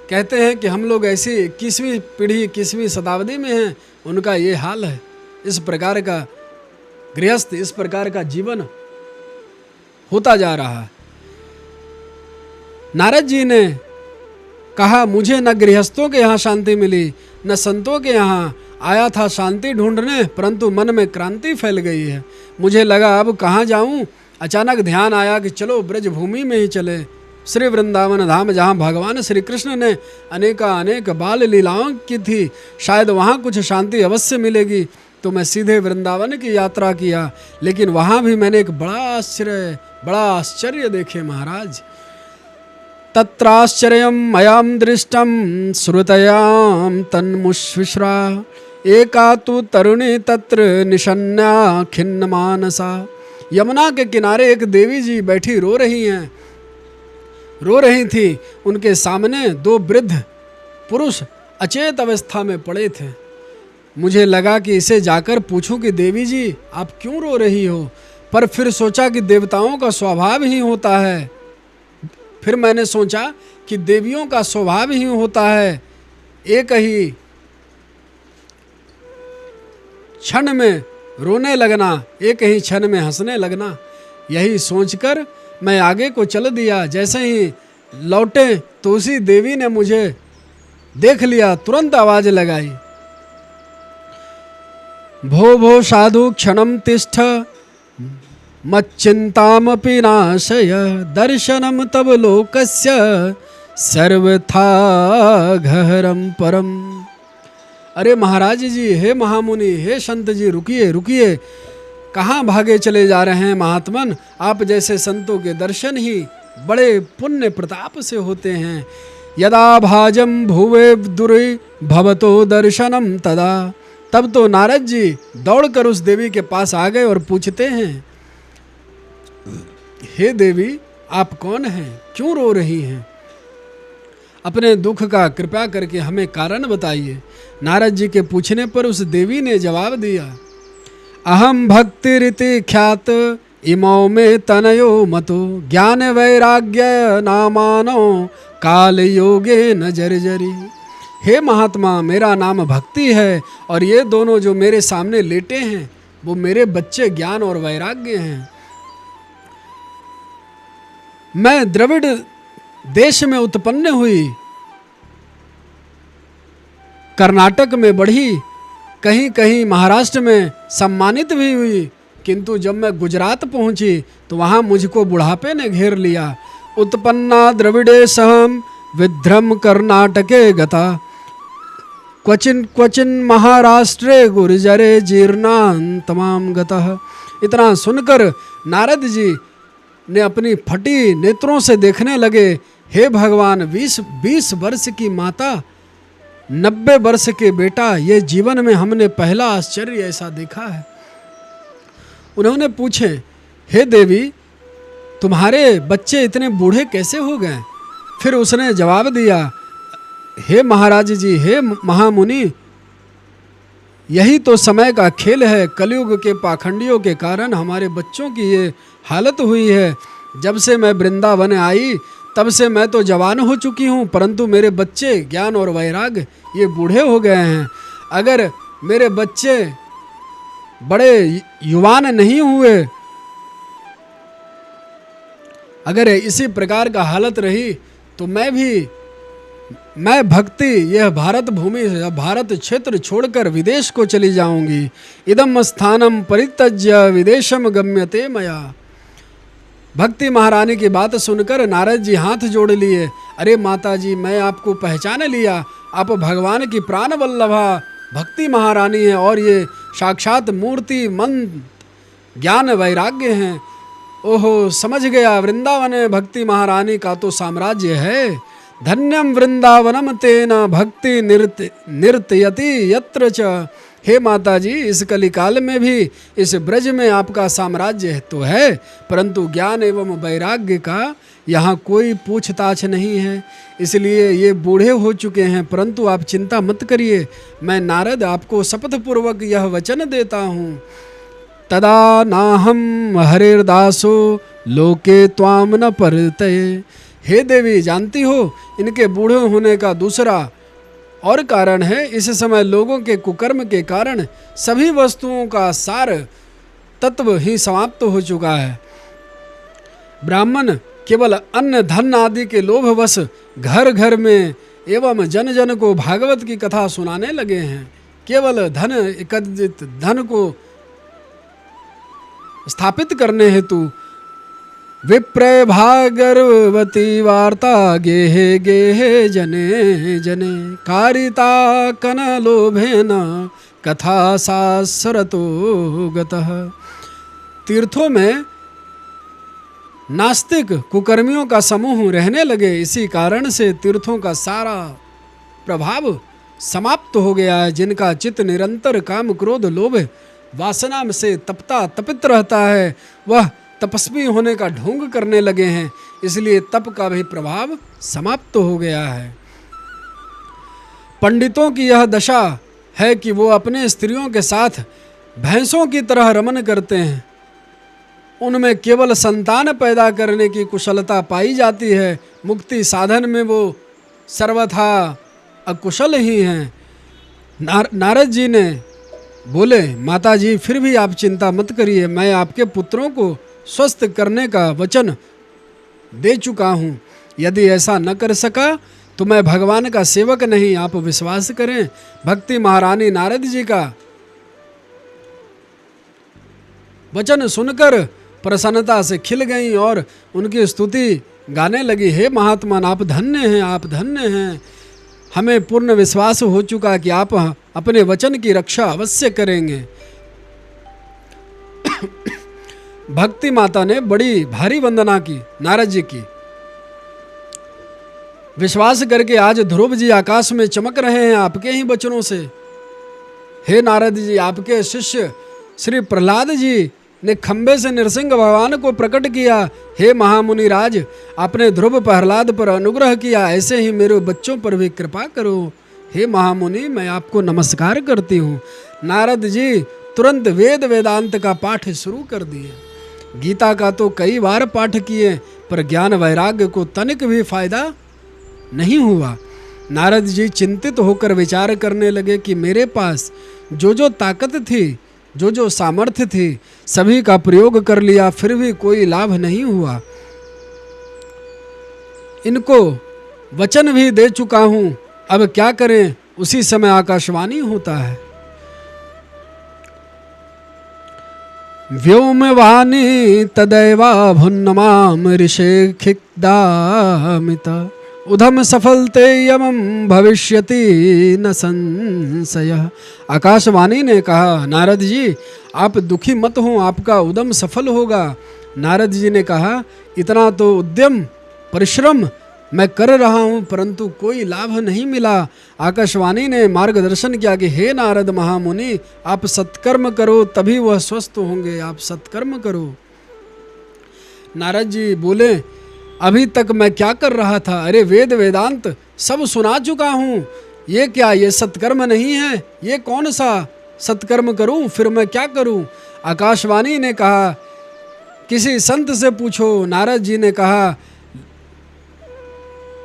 कहते हैं कि हम लोग ऐसी 21वीं पीढ़ी 21वीं शताब्दी में हैं, उनका ये हाल है। इस प्रकार का गृहस्थ, इस प्रकार का जीवन होता जा रहा है। नारद जी ने कहा, मुझे न गृहस्थों के यहाँ शांति मिली न संतों के यहाँ। आया था शांति ढूंढने, परंतु मन में क्रांति फैल गई है। मुझे लगा अब कहाँ जाऊँ। अचानक ध्यान आया कि चलो ब्रज भूमि में ही चले, श्री वृंदावन धाम, जहाँ भगवान श्री कृष्ण ने अनेक बाल लीलाओं की थी। शायद वहाँ कुछ शांति अवश्य मिलेगी। तो मैं सीधे वृंदावन की यात्रा किया, लेकिन वहाँ भी मैंने एक बड़ा आश्चर्य देखे महाराज। तत्राश्चर्यं मयां दृष्टं श्रुतयां तन्मुश्विश्रा, एका तु तरुणी तत्र निशन्या खिन्न मानसा। यमुना के किनारे एक देवी जी बैठी रो रही थी। उनके सामने 2 वृद्ध पुरुष अचेत अवस्था में पड़े थे। मुझे लगा कि इसे जाकर पूछूं कि देवी जी आप क्यों रो रही हो, पर फिर सोचा कि देवताओं का स्वभाव ही होता है। फिर मैंने सोचा कि देवियों का स्वभाव ही होता है एक ही क्षण में रोने लगना, एक ही क्षण में हंसने लगना। यही सोचकर मैं आगे को चल दिया। जैसे ही लौटे तो उसी देवी ने मुझे देख लिया, तुरंत आवाज लगाई, भो भो साधु क्षणम तिष्ठ मच्चिंतामपि नाशय, दर्शनम तब लोकस्य सर्वथा गहरम परम। अरे महाराज जी, हे महामुनि, हे संत जी, रुकिए रुकिए, कहाँ भागे चले जा रहे हैं महात्मन। आप जैसे संतों के दर्शन ही बड़े पुण्य प्रताप से होते हैं। यदा भाजम भुवे दुर् भवतो दर्शनम तदा। तब तो नारद जी दौड़कर उस देवी के पास आ गए और पूछते हैं, हे देवी आप कौन हैं, क्यों रो रही हैं, अपने दुख का कृपा करके हमें कारण बताइए। नारद जी के पूछने पर उस देवी ने जवाब दिया, अहम भक्ति रीति ख्यात इमौ में तनयो मतो, ज्ञान वैराग्य नामानो काल योगे न जर्जरी। हे महात्मा, मेरा नाम भक्ति है और ये दोनों जो मेरे सामने लेटे हैं वो मेरे बच्चे ज्ञान और वैराग्य हैं। मैं द्रविड़ देश में उत्पन्न हुई, कर्नाटक में बढ़ी, कहीं कहीं महाराष्ट्र में सम्मानित भी हुई, किंतु जब मैं गुजरात पहुंची तो वहां मुझको बुढ़ापे ने घेर लिया। उत्पन्ना द्रविड़े सहम विध्रम कर्नाटके गता, क्वचिन क्वचिन महाराष्ट्रे गुर्जरे जीर्णांतमाम गतः। इतना सुनकर नारद जी ने अपनी फटी नेत्रों से देखने लगे, हे भगवान, 20 वर्ष की माता, 90 वर्ष के बेटा, ये जीवन में हमने पहला आश्चर्य ऐसा देखा है। उन्होंने पूछे, हे देवी तुम्हारे बच्चे इतने बूढ़े कैसे हो गए। फिर उसने जवाब दिया, हे महाराज जी, हे महामुनि, यही तो समय का खेल है। कलयुग के पाखंडियों के कारण हमारे बच्चों की ये हालत हुई है। जब से मैं वृंदावन आई तब से मैं तो जवान हो चुकी हूँ, परंतु मेरे बच्चे ज्ञान और वैराग्य ये बूढ़े हो गए हैं। अगर मेरे बच्चे बड़े युवान नहीं हुए, अगर इसी प्रकार का हालत रही तो मैं भक्ति यह भारत भूमि भारत क्षेत्र छोड़कर विदेश को चली जाऊंगी। इदम स्थानम परित्यज्य विदेशम गम्यते मया। भक्ति महारानी की बात सुनकर नारद जी हाथ जोड़ लिए। अरे माता जी, मैं आपको पहचान लिया, आप भगवान की प्राण वल्लभा भक्ति महारानी है और ये साक्षात मूर्ति मन ज्ञान वैराग्य हैं। ओहो, समझ गया, वृंदावन भक्ति महारानी का तो साम्राज्य है। धन्यम वृंदावनम तेन भक्ति निर्तयति यत्र च। हे माता जी, इस कलिकाल में भी इस ब्रज में आपका साम्राज्य तो है, परंतु ज्ञान एवं वैराग्य का यहाँ कोई पूछताछ नहीं है, इसलिए ये बूढ़े हो चुके हैं। परंतु आप चिंता मत करिए, मैं नारद आपको शपथपूर्वक यह वचन देता हूँ। तदा नाहम हरिर्दासो लोके त्वाम न परतये। हे देवी, जानती हो इनके बूढ़े होने का दूसरा और कारण है। इस समय लोगों के कुकर्म के कारण सभी वस्तुओं का सार तत्व ही समाप्त हो चुका है। ब्राह्मण केवल अन्न धन आदि के लोभवश घर घर में एवं जन जन को भागवत की कथा सुनाने लगे हैं। केवल धन एकत्रित धन को स्थापित करने हेतु विप्रय भागवती वार्ता गेहे गेहे जने जने कारिता कन लोभेन कथा सासरतो गतः। तीर्थों में नास्तिक कुकर्मियों का समूह रहने लगे, इसी कारण से तीर्थों का सारा प्रभाव समाप्त हो गया है। जिनका चित्त निरंतर काम क्रोध लोभ वासना से तपता तपित रहता है, वह तपस्वी होने का ढोंग करने लगे हैं, इसलिए तप का भी प्रभाव समाप्त हो गया है। पंडितों की यह दशा है कि वो अपने स्त्रियों के साथ भैंसों की तरह रमन करते हैं। उनमें केवल संतान पैदा करने की कुशलता पाई जाती है, मुक्ति साधन में वो सर्वथा अकुशल ही हैं। नारद जी ने बोले, माता जी, फिर भी आप चिंता मत करिए, मैं आपके पुत्रों को स्वस्थ करने का वचन दे चुका हूँ। यदि ऐसा न कर सका तो मैं भगवान का सेवक नहीं, आप विश्वास करें। भक्ति महारानी नारद जी का वचन सुनकर प्रसन्नता से खिल गईं और उनकी स्तुति गाने लगी। हे महात्मा, आप धन्य हैं, आप धन्य हैं। हमें पूर्ण विश्वास हो चुका कि आप अपने वचन की रक्षा अवश्य करेंगे। भक्ति माता ने बड़ी भारी वंदना की नारद जी की। विश्वास करके आज ध्रुव जी आकाश में चमक रहे हैं आपके ही वचनों से। हे नारद जी, आपके शिष्य श्री प्रहलाद जी ने खंबे से नरसिंह भगवान को प्रकट किया। हे महामुनि राज, आपने ध्रुव प्रहलाद पर अनुग्रह किया, ऐसे ही मेरे बच्चों पर भी कृपा करो। हे महामुनि, मैं आपको नमस्कार करती हूँ। नारद जी तुरंत वेद वेदांत का पाठ शुरू कर दिए। गीता का तो कई बार पाठ किए, पर ज्ञान वैराग्य को तनिक भी फायदा नहीं हुआ। नारद जी चिंतित होकर विचार करने लगे कि मेरे पास जो ताकत थी, जो सामर्थ्य थी, सभी का प्रयोग कर लिया, फिर भी कोई लाभ नहीं हुआ। इनको वचन भी दे चुका हूं, अब क्या करें। उसी समय आकाशवाणी होता है। व्योमवाणी तदैवा भुन्नमाम ऋषे खिक्दामिता उधम सफलते यमं भविष्यति न संशय। आकाशवाणी ने कहा, नारद जी आप दुखी मत हो, आपका उद्यम सफल होगा। नारद जी ने कहा, इतना तो उद्यम परिश्रम मैं कर रहा हूँ, परंतु कोई लाभ नहीं मिला। आकाशवाणी ने मार्गदर्शन किया कि हे नारद महामुनि, आप सत्कर्म करो तभी वह स्वस्थ होंगे, आप सत्कर्म करो। नारद जी बोले, अभी तक मैं क्या कर रहा था? अरे वेद वेदांत सब सुना चुका हूँ, ये क्या, ये सत्कर्म नहीं है? ये कौन सा सत्कर्म करूं, फिर मैं क्या करूं? आकाशवाणी ने कहा किसी संत से पूछो। नारद जी ने कहा,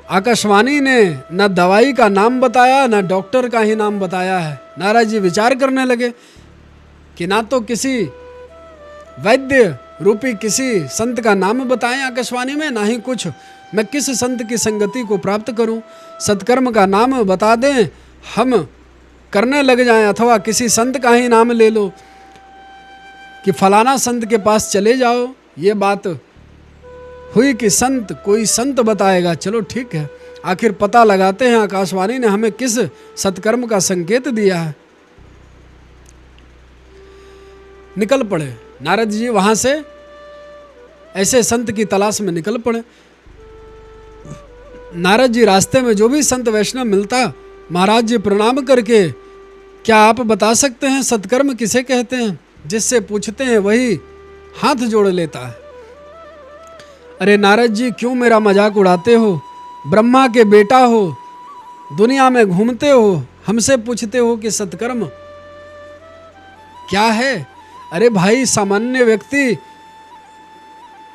आकाशवाणी ने न दवाई का नाम बताया न डॉक्टर का ही नाम बताया है। नारद जी विचार करने लगे कि ना तो किसी वैद्य रूपी किसी संत का नाम बताएं आकाशवाणी में, ना ही कुछ मैं किस संत की संगति को प्राप्त करूं। सत्कर्म का नाम बता दें, हम करने लग जाएं, अथवा किसी संत का ही नाम ले लो कि फलाना संत के पास चले जाओ। ये बात हुई कि कोई संत बताएगा। चलो ठीक है, आखिर पता लगाते हैं आकाशवाणी ने हमें किस सत्कर्म का संकेत दिया है। निकल पड़े नारद जी वहां से, ऐसे संत की तलाश में निकल पड़े। नारद जी रास्ते में जो भी संत वैष्णव मिलता, महाराज जी प्रणाम करके, क्या आप बता सकते हैं सत्कर्म किसे कहते हैं? जिससे पूछते हैं वही हाथ जोड़ लेता है। अरे नारद जी, क्यों मेरा मजाक उड़ाते हो? ब्रह्मा के बेटा हो, दुनिया में घूमते हो, हमसे पूछते हो कि सत्कर्म क्या है? अरे भाई, सामान्य व्यक्ति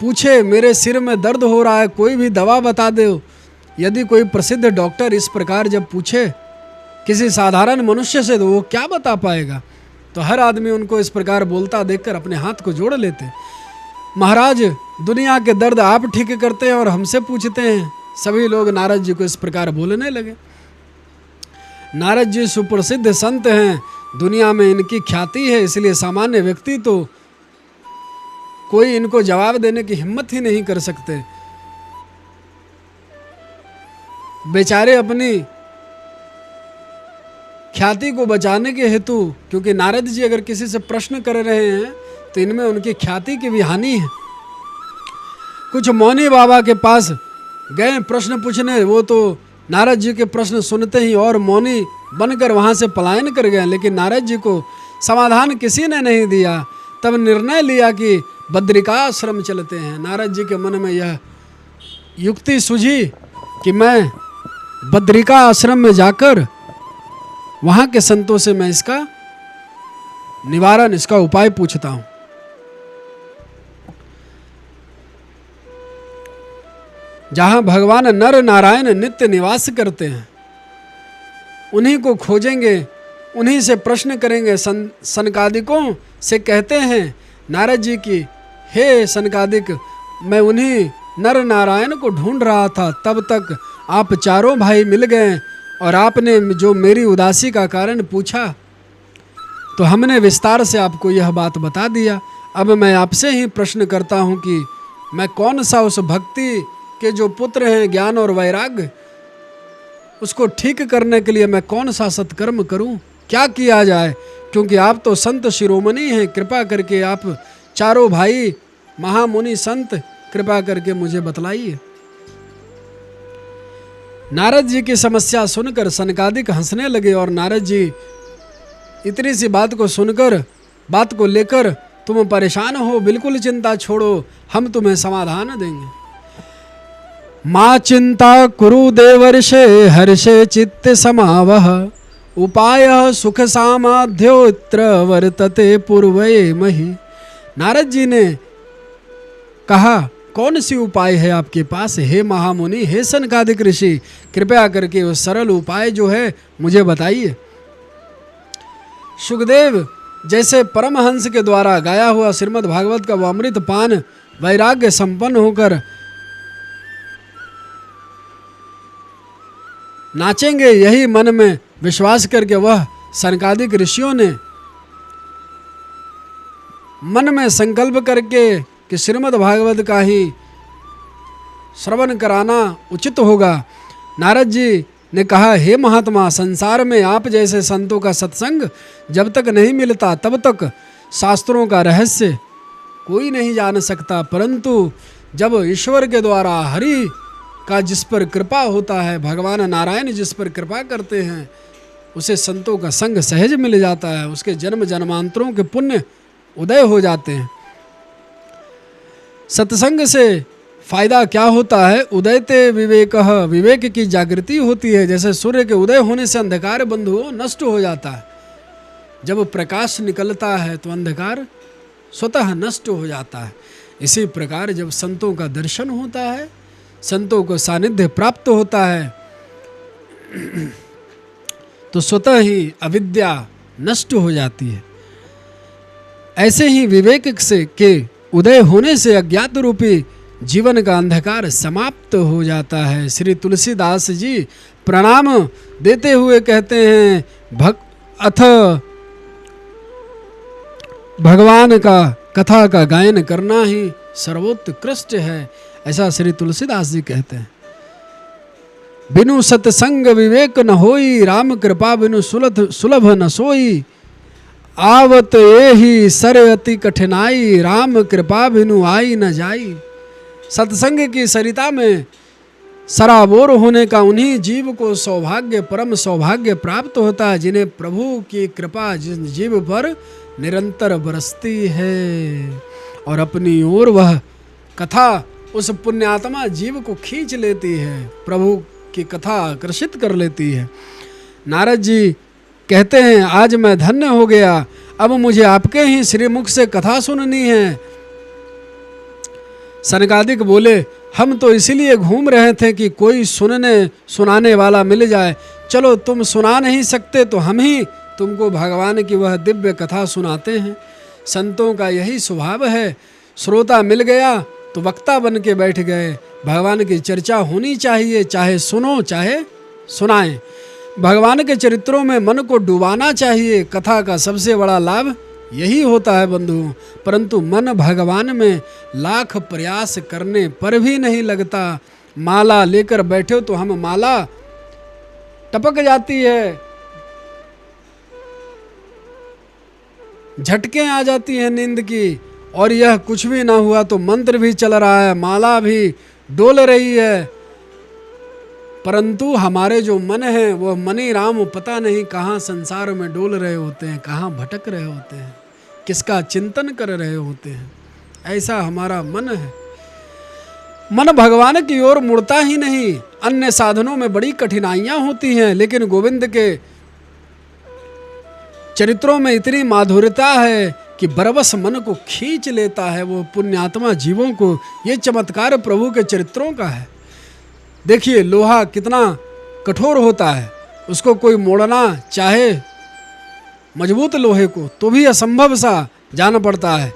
पूछे मेरे सिर में दर्द हो रहा है, कोई भी दवा बता दो। यदि कोई प्रसिद्ध डॉक्टर इस प्रकार जब पूछे किसी साधारण मनुष्य से, तो वो क्या बता पाएगा? तो हर आदमी उनको इस प्रकार बोलता देखकर अपने हाथ को जोड़ लेते। महाराज, दुनिया के दर्द आप ठीक करते हैं और हमसे पूछते हैं। सभी लोग नारद जी को इस प्रकार बोलने लगे। नारद जी सुप्रसिद्ध संत हैं, दुनिया में इनकी ख्याति है, इसलिए सामान्य व्यक्ति तो कोई इनको जवाब देने की हिम्मत ही नहीं कर सकते। बेचारे अपनी ख्याति को बचाने के हेतु, क्योंकि नारद जी अगर किसी से प्रश्न कर रहे हैं तो इनमें उनकी ख्याति की भी हानि है। कुछ मौनी बाबा के पास गए प्रश्न पूछने, वो तो नारद जी के प्रश्न सुनते ही और मौनी बनकर वहाँ से पलायन कर गए, लेकिन नारद जी को समाधान किसी ने नहीं दिया। तब निर्णय लिया कि बद्रिकाश्रम चलते हैं। नारद जी के मन में यह युक्ति सूझी कि मैं बद्रिका आश्रम में जाकर वहाँ के संतों से मैं इसका निवारण, इसका उपाय पूछता हूँ। जहाँ भगवान नर नारायण नित्य निवास करते हैं, उन्हीं को खोजेंगे, उन्हीं से प्रश्न करेंगे। सनकादिकों से कहते हैं नारद जी की, हे सनकादिक, मैं उन्हीं नर नारायण को ढूंढ रहा था, तब तक आप चारों भाई मिल गए और आपने जो मेरी उदासी का कारण पूछा तो हमने विस्तार से आपको यह बात बता दिया। अब मैं आपसे ही प्रश्न करता हूँ कि मैं कौन सा उस भक्ति के जो पुत्र हैं ज्ञान और वैराग्य, उसको ठीक करने के लिए मैं कौन सा सत्कर्म करूं, क्या किया जाए? क्योंकि आप तो संत शिरोमणि हैं, कृपा करके आप चारों भाई महामुनि संत कृपा करके मुझे बतलाइए। नारद जी की समस्या सुनकर सनकादिक हंसने लगे और नारद जी इतनी सी बात को सुनकर, बात को लेकर, तुम परेशान हो, बिल्कुल चिंता छोड़ो, हम तुम्हें समाधान देंगे। माँ चिंता कुरु देवर्षे हर्षे चित्त समावह उपाय सुख सामाध्योत्र वर्तते पूर्वये मही। नारद जी ने कहा, कौन सी उपाय है आपके पास हे महामुनि, हे सनकादिक ऋषि, कृपया करके वो सरल उपाय जो है मुझे बताइए। सुखदेव जैसे परमहंस के द्वारा गाया हुआ श्रीमद् भागवत का वो अमृत पान वैराग्य संपन्न होकर नाचेंगे, यही मन में विश्वास करके वह सनकादिक ऋषियों ने मन में संकल्प करके कि श्रीमद् भागवत का ही श्रवण कराना उचित होगा। नारद जी ने कहा, हे महात्मा, संसार में आप जैसे संतों का सत्संग जब तक नहीं मिलता तब तक शास्त्रों का रहस्य कोई नहीं जान सकता, परंतु जब ईश्वर के द्वारा हरि का जिस पर कृपा होता है, भगवान नारायण जिस पर कृपा करते हैं, उसे संतों का संग सहज मिल जाता है, उसके जन्म जन्मांतरों के पुण्य उदय हो जाते हैं। सत्संग से फायदा क्या होता है? उदयते विवेकः, विवेक की जागृति होती है। जैसे सूर्य के उदय होने से अंधकार बंधु नष्ट हो जाता है, जब प्रकाश निकलता है तो अंधकार स्वतः नष्ट हो जाता है। इसी प्रकार जब संतों का दर्शन होता है, संतों को सानिध्य प्राप्त होता है, तो स्वतः ही अविद्या नष्ट हो जाती है। ऐसे ही विवेक से के उदय होने से अज्ञात रूपी जीवन का अंधकार समाप्त हो जाता है। श्री तुलसीदास जी प्रणाम देते हुए कहते हैं, अथ भगवान का कथा का गायन करना ही सर्वोत्कृष्ट है। ऐसा श्री तुलसीदास जी कहते हैं। बिनु सत्संग विवेक न होई, राम कृपा बिनु सुलभ न सोई। आवत एहि सर अति कठिनाई, राम कृपा बिनु आई न जाई। सत्संग की सरिता में सराबोर होने का उन्हीं जीव को सौभाग्य, परम सौभाग्य प्राप्त होता है, जिन्हें प्रभु की कृपा जिस जीव पर निरंतर बरसती है और अपनी ओर वह कथा उस पुण्यात्मा जीव को खींच लेती है, प्रभु की कथा आकर्षित कर लेती है। नारद जी कहते हैं, आज मैं धन्य हो गया, अब मुझे आपके ही श्रीमुख से कथा सुननी है। सनकादिक बोले, हम तो इसीलिए घूम रहे थे कि कोई सुनाने वाला मिल जाए। चलो, तुम सुना नहीं सकते तो हम ही तुमको भगवान की वह दिव्य कथा सुनाते हैं। संतों का यही स्वभाव है, श्रोता मिल गया तो वक्ता बन के बैठ गए। भगवान की चर्चा होनी चाहिए, चाहे सुनो चाहे सुनाएं। भगवान के चरित्रों में मन को डुबाना चाहिए। कथा का सबसे बड़ा लाभ यही होता है बंधुओं, परंतु मन भगवान में लाख प्रयास करने पर भी नहीं लगता। माला लेकर बैठे तो हम माला टपक जाती है, झटके आ जाती है नींद की, और यह कुछ भी ना हुआ तो मंत्र भी चल रहा है, माला भी डोल रही है, परंतु हमारे जो मन है वह मनी राम पता नहीं कहाँ संसार में डोल रहे होते हैं, कहाँ भटक रहे होते हैं, किसका चिंतन कर रहे होते हैं। ऐसा हमारा मन है। मन भगवान की ओर मुड़ता ही नहीं। अन्य साधनों में बड़ी कठिनाइयां होती हैं, लेकिन गोविंद के चरित्रों में इतनी माधुर्यता है कि बरबस मन को खींच लेता है वो पुण्यात्मा जीवों को। ये चमत्कार प्रभु के चरित्रों का है। देखिए, लोहा कितना कठोर होता है, उसको कोई मोड़ना चाहे मजबूत लोहे को तो भी असंभव सा जान पड़ता है।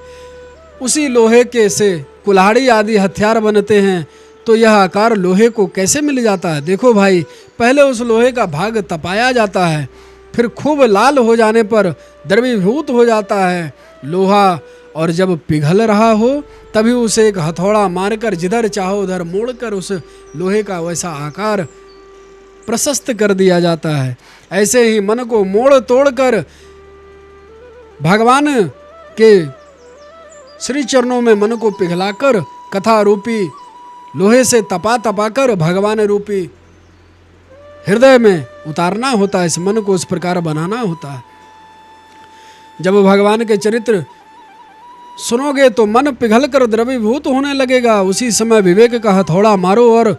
उसी लोहे के से कुल्हाड़ी आदि हथियार बनते हैं, तो यह आकार लोहे को कैसे मिल जाता है? देखो भाई, पहले उस लोहे का भाग तपाया जाता है, फिर खूब लाल हो जाने पर द्रवीभूत हो जाता है लोहा, और जब पिघल रहा हो तभी उसे एक हथौड़ा मारकर जिधर चाहो उधर मोड़कर उस लोहे का वैसा आकार प्रशस्त कर दिया जाता है। ऐसे ही मन को मोड़ तोड़कर भगवान के श्री चरणों में मन को पिघलाकर कथा रूपी लोहे से तपा कर भगवान रूपी हृदय में उतारना होता है। इस मन को इस प्रकार बनाना होता है। जब भगवान के चरित्र सुनोगे तो मन पिघल कर द्रवीभूत होने लगेगा। उसी समय विवेक का हथौड़ा मारो और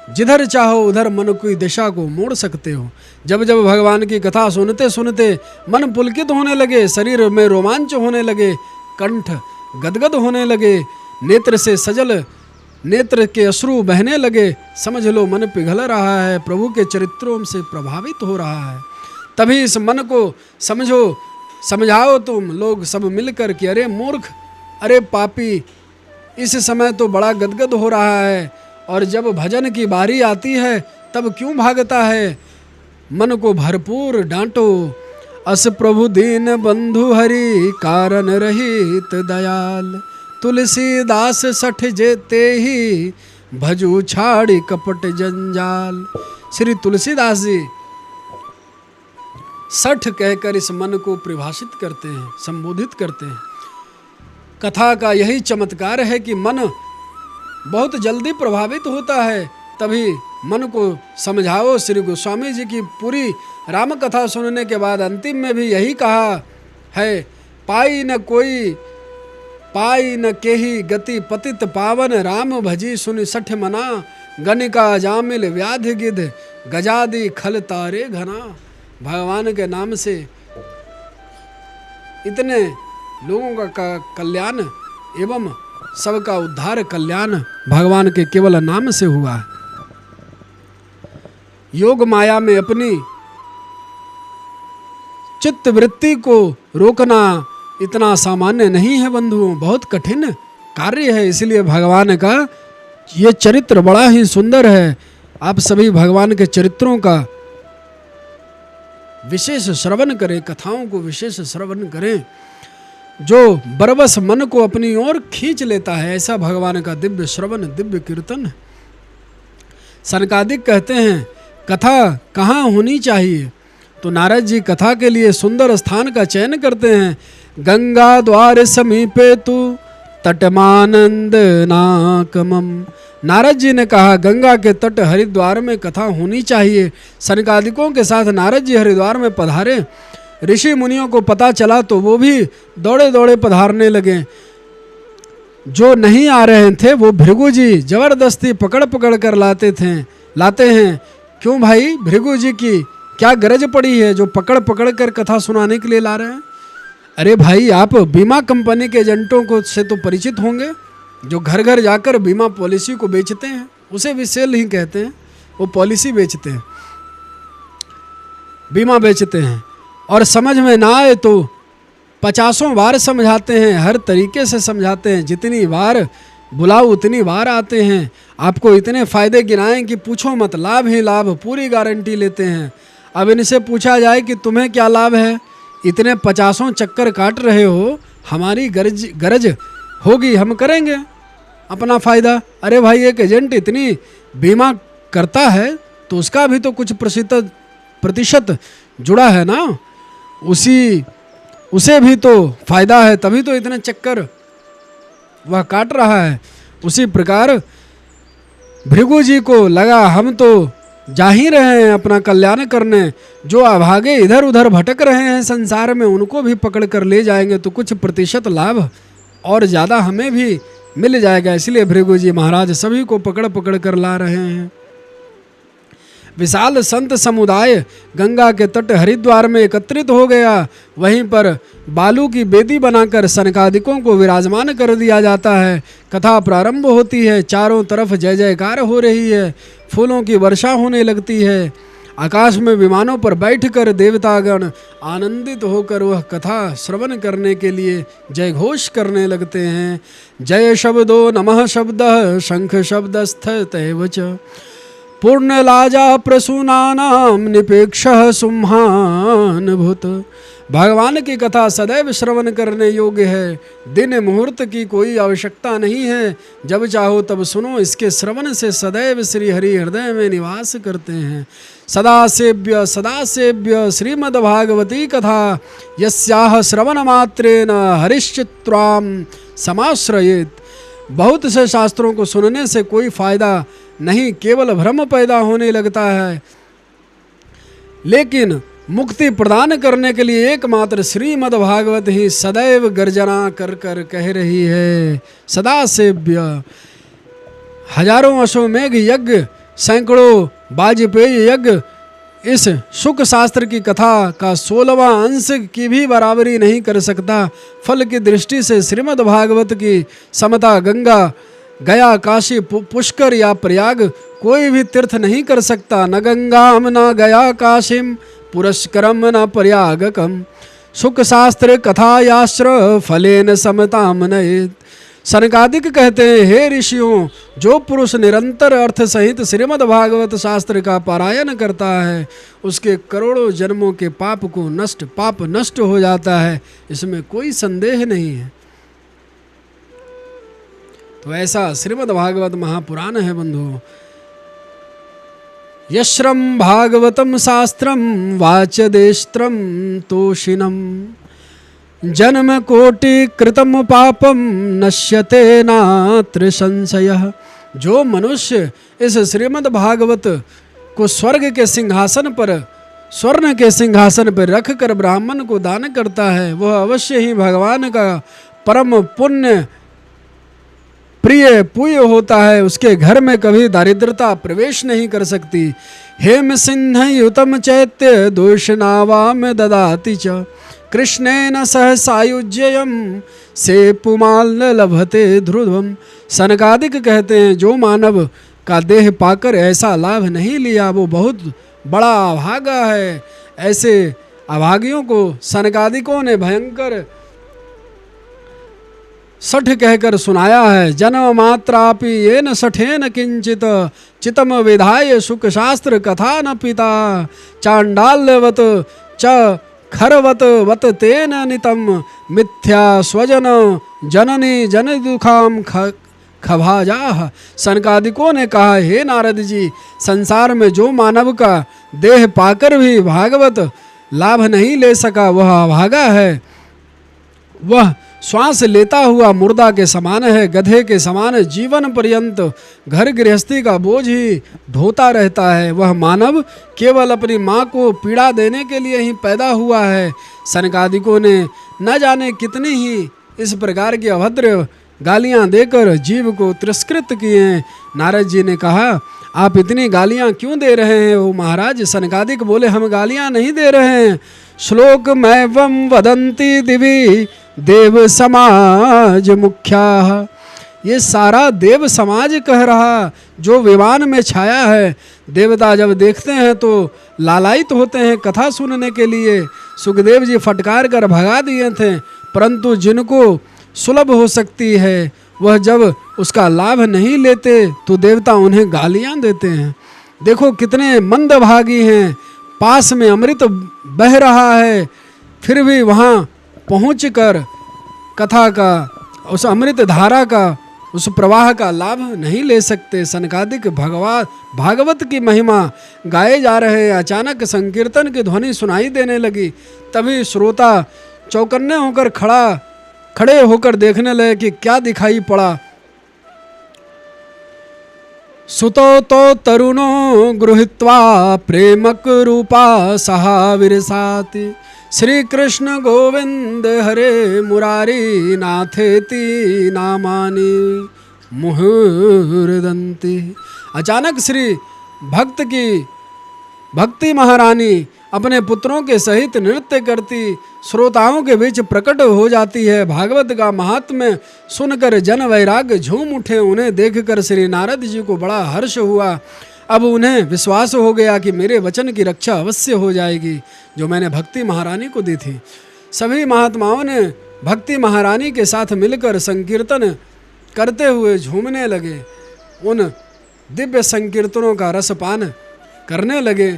जिधर चाहो उधर मन की दिशा को मोड़ सकते हो। जब जब भगवान की कथा सुनते सुनते मन पुलकित होने लगे, शरीर में रोमांच होने लगे, कंठ गदगद होने लगे, नेत्र से सजल नेत्र के अश्रु बहने लगे, समझ लो मन पिघल रहा है, प्रभु के चरित्रों से प्रभावित हो रहा है। तभी इस मन को समझाओ तुम लोग सब मिलकर कि अरे मूर्ख, अरे पापी, इस समय तो बड़ा गदगद हो रहा है, और जब भजन की बारी आती है तब क्यों भागता है? मन को भरपूर डांटो। अस प्रभु दीन बंधु हरि, कारण रहित दयाल। तुलसीदास सठ जेते ही, भजू छाड़ी कपट जंजाल। श्री तुलसीदास जी सठ कहकर इस मन को परिभाषित करते हैं, संबोधित करते हैं। कथा का यही चमत्कार है कि मन बहुत जल्दी प्रभावित होता है। तभी मन को समझाओ। श्री गोस्वामी जी की पूरी राम कथा सुनने के बाद अंतिम में भी यही कहा है, पाई न केही गति पतित पावन, राम भजी सुनि सठ मना, गणिका जामिल व्याधि गिध, गजादि खल तारे घना। भगवान के नाम से इतने लोगों का कल्याण एवं सबका उद्धार कल्याण भगवान के केवल नाम से हुआ है। योग माया में अपनी चित्त वृत्ति को रोकना इतना सामान्य नहीं है बंधुओं, बहुत कठिन कार्य है। इसलिए भगवान का ये चरित्र बड़ा ही सुंदर है। आप सभी भगवान के चरित्रों का विशेष श्रवण करें, कथाओं को विशेष श्रवण करें, जो बरबस मन को अपनी ओर खींच लेता है, ऐसा भगवान का दिव्य श्रवण दिव्य कीर्तन। सनकादिक कहते हैं कथा कहाँ होनी चाहिए, तो नारद जी कथा के लिए सुंदर स्थान का चयन करते हैं। गंगा द्वार समीपे तु तटमानंद नाकमम। नारद जी ने कहा गंगा के तट हरिद्वार में कथा होनी चाहिए। सनकादिकों के साथ नारद जी हरिद्वार में पधारे। ऋषि मुनियों को पता चला तो वो भी दौड़े दौड़े पधारने लगे। जो नहीं आ रहे थे वो भृगु जी जबरदस्ती पकड़ पकड़ कर लाते हैं। क्यों भाई, भृगु जी की क्या गरज पड़ी है जो पकड़ पकड़ कर कथा सुनाने के लिए ला रहे हैं? अरे भाई, आप बीमा कंपनी के एजेंटों को से तो परिचित होंगे, जो घर घर जाकर बीमा पॉलिसी को बेचते हैं, उसे भी सेल ही कहते हैं। वो पॉलिसी बेचते हैं, बीमा बेचते हैं, और समझ में ना आए तो 50 बार समझाते हैं, हर तरीके से समझाते हैं। जितनी बार बुलाओ उतनी बार आते हैं। आपको इतने फायदे गिनाएं कि पूछो मत, लाभ ही लाभ, पूरी गारंटी लेते हैं। अब इनसे पूछा जाए कि तुम्हें क्या लाभ है, इतने 50 चक्कर काट रहे हो, हमारी गरज होगी, हम करेंगे अपना फायदा। अरे भाई, एक एजेंट इतनी बीमा करता है तो उसका भी तो कुछ प्रतिशत जुड़ा है ना, उसे भी तो फायदा है, तभी तो इतने चक्कर वह काट रहा है। उसी प्रकार भृगु जी को लगा हम तो जा ही रहे हैं अपना कल्याण करने, जो अभागे इधर उधर भटक रहे हैं संसार में उनको भी पकड़ कर ले जाएंगे तो कुछ प्रतिशत लाभ और ज़्यादा हमें भी मिल जाएगा। इसलिए भृगु जी महाराज सभी को पकड़ पकड़ कर ला रहे हैं। विशाल संत समुदाय गंगा के तट हरिद्वार में एकत्रित हो गया। वहीं पर बालू की बेदी बनाकर सनकादिकों को विराजमान कर दिया जाता है। कथा प्रारंभ होती है, चारों तरफ जय जयकार हो रही है, फूलों की वर्षा होने लगती है। आकाश में विमानों पर बैठकर देवतागण आनंदित होकर वह कथा श्रवण करने के लिए जय घोष करने लगते हैं। जय शब्दो नमः शब्दः शंख शब्दस्थ तैवच पूर्णलाजा प्रसूनानाम निपेक्षः सुम्हानुभूत। भगवान की कथा सदैव श्रवण करने योग्य है। दिन मुहूर्त की कोई आवश्यकता नहीं है, जब चाहो तब सुनो। इसके श्रवण से सदैव श्री हरि हृदय में निवास करते हैं। सदा सेव्य श्रीमद्भागवती कथा यस्याह श्रवण मात्रेण हरिश्चित्राम समाश्रयेत। बहुत से शास्त्रों को सुनने से कोई फायदा नहीं, केवल भ्रम पैदा होने लगता है। लेकिन मुक्ति प्रदान करने के लिए एकमात्र श्रीमद् भागवत ही सदैव गर्जना कर कर कह रही है। सदा सेव्य। हजारों अश्वमेघ यज्ञ, सैकड़ों वाजपेयी यज्ञ इस शुक शास्त्र की कथा का 16वां अंश की भी बराबरी नहीं कर सकता। फल की दृष्टि से श्रीमद् भागवत की समता गंगा, गया, काशी, पुष्कर या प्रयाग कोई भी तीर्थ नहीं कर सकता। न गंगाम न गया काशीम पुरस्करम न प्रयागकम। शुक शास्त्र कथायाश्र फलेन समताम नयेत। सनकादिक कहते हैं, हे ऋषियों, जो पुरुष निरंतर अर्थ सहित श्रीमद् भागवत शास्त्र का पारायण करता है उसके करोड़ों जन्मों के पाप नष्ट हो जाता है, इसमें कोई संदेह नहीं है। तो ऐसा श्रीमद् भागवत महापुराण है बंधुओं। यश्रम भागवतम शास्त्रम वाच्यदेष्ट्रम तोषिणम जन्म कोटि कृतम पापम नश्यते नात्र संशयः। जो मनुष्य इस श्रीमद् भागवत को स्वर्ण के सिंहासन पर रख कर ब्राह्मण को दान करता है, वह अवश्य ही भगवान का परम पुण्य प्रिय पूय होता है। उसके घर में कभी दारिद्रता प्रवेश नहीं कर सकती। हेम सिंह युतम चैत्य दोषनावाम ददाति च कृष्णेन सह सायुज्यम से पुमाल न लभते ध्रुवम। सनकादिक कहते हैं जो मानव का देह पाकर ऐसा लाभ नहीं लिया वो बहुत बड़ा अभागा है। ऐसे अभागियों को सनकादिकों ने भयंकर सठ कहकर सुनाया है। जन्म मात्रापि ये न सठेन किंचित चितम विधाय सुख शास्त्र कथा न पिता। चांडाल्यवत च खरवत वत तेन नितम मिथ्या स्वजन जननी जन दुखाम खभाजा। सनकादिकों ने कहा, हे नारद जी, संसार में जो मानव का देह पाकर भी भागवत लाभ नहीं ले सका वह अभागा है। वह श्वास लेता हुआ मुर्दा के समान है। गधे के समान जीवन पर्यंत घर गृहस्थी का बोझ ही ढोता रहता है। वह मानव केवल अपनी माँ को पीड़ा देने के लिए ही पैदा हुआ है। सनकादिकों ने न जाने कितनी ही इस प्रकार की अभद्र गालियाँ देकर जीव को तिरस्कृत किए। नारद जी ने कहा, आप इतनी गालियाँ क्यों दे रहे हैं ओ महाराज? सनकादिक बोले, हम गालियाँ नहीं दे रहे हैं। श्लोक मैवं वदंती दिवी देव समाज मुख्या। ये सारा देव समाज कह रहा जो विमान में छाया है। देवता जब देखते हैं तो लालायित होते हैं कथा सुनने के लिए। सुखदेव जी फटकार कर भगा दिए थे, परंतु जिनको सुलभ हो सकती है वह जब उसका लाभ नहीं लेते तो देवता उन्हें गालियां देते हैं। देखो कितने मंदभागी हैं। पास में अमृत बह रहा है फिर भी वहाँ पहुंचकर कथा का, उस अमृत धारा का, उस प्रवाह का लाभ नहीं ले सकते। सनकादिक भागवत की महिमा गाए जा रहे। अचानक संकीर्तन की ध्वनि सुनाई देने लगी। तभी श्रोता चौकन्ने होकर खड़े होकर देखने लगे कि क्या दिखाई पड़ा। सुतो तो तरुणो गृहीत्वा प्रेमक रूपा सहा विरसाति। श्री कृष्ण गोविंद हरे मुरारी नाथेति नामानि मुहुर्दन्ति। अचानक श्री भक्ति महारानी अपने पुत्रों के सहित नृत्य करती श्रोताओं के बीच प्रकट हो जाती है। भागवत का महात्म्य सुनकर जन वैराग्य झूम उठे। उन्हें देखकर श्री नारद जी को बड़ा हर्ष हुआ। अब उन्हें विश्वास हो गया कि मेरे वचन की रक्षा अवश्य हो जाएगी जो मैंने भक्ति महारानी को दी थी। सभी महात्माओं ने भक्ति महारानी के साथ मिलकर संकीर्तन करते हुए झूमने लगे। उन दिव्य संकीर्तनों का रसपान करने लगे।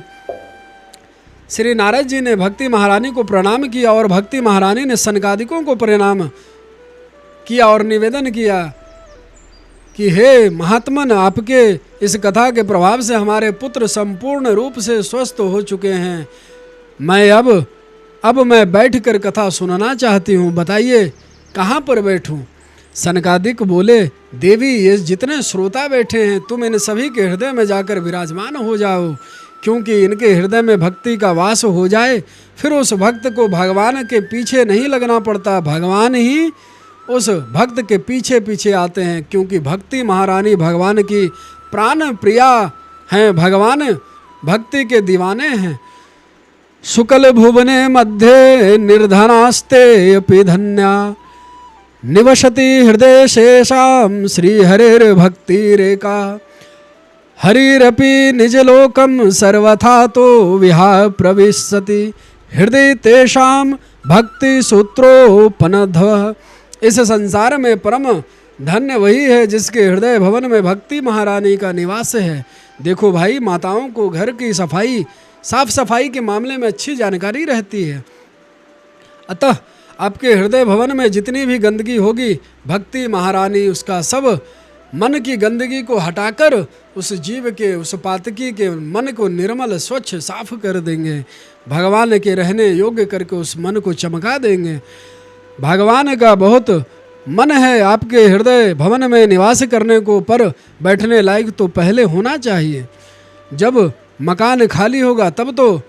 श्री नारद जी ने भक्ति महारानी को प्रणाम किया और भक्ति महारानी ने सनकादिकों को प्रणाम किया और निवेदन किया कि हे महात्मन, आपके इस कथा के प्रभाव से हमारे पुत्र संपूर्ण रूप से स्वस्थ हो चुके हैं। मैं अब मैं बैठकर कथा सुनना चाहती हूँ, बताइए कहाँ पर बैठूँ? सनकादिक बोले, देवी ये जितने श्रोता बैठे हैं तुम इन सभी के हृदय में जाकर विराजमान हो जाओ, क्योंकि इनके हृदय में भक्ति का वास हो जाए फिर उस भक्त को भगवान के पीछे नहीं लगना पड़ता, भगवान ही उस भक्त के पीछे पीछे आते हैं। क्योंकि भक्ति महारानी भगवान की प्राण प्रिया हैं, भगवान भक्ति के दीवाने हैं। शुक्ल भुवने मध्य निर्धनास्ते अपि धन्या निवसति हृदय शेषाम श्री हरिर भक्ति रेका। हरिरपि निजलोकम सर्वथा तो विहार प्रविशति हृदय तेषाम भक्ति सूत्रोपनध्व। इस संसार में परम धन्य वही है जिसके हृदय भवन में भक्ति महारानी का निवास है। देखो भाई, माताओं को घर की साफ सफाई के मामले में अच्छी जानकारी रहती है। अतः आपके हृदय भवन में जितनी भी गंदगी होगी, भक्ति महारानी उसका सब मन की गंदगी को हटाकर उस जीव के, उस पातकी के मन को निर्मल स्वच्छ साफ कर देंगे। भगवान के रहने योग्य करके उस मन को चमका देंगे। भगवान का बहुत मन है आपके हृदय भवन में निवास करने को, पर बैठने लायक तो पहले होना चाहिए। जब मकान खाली होगा तब तो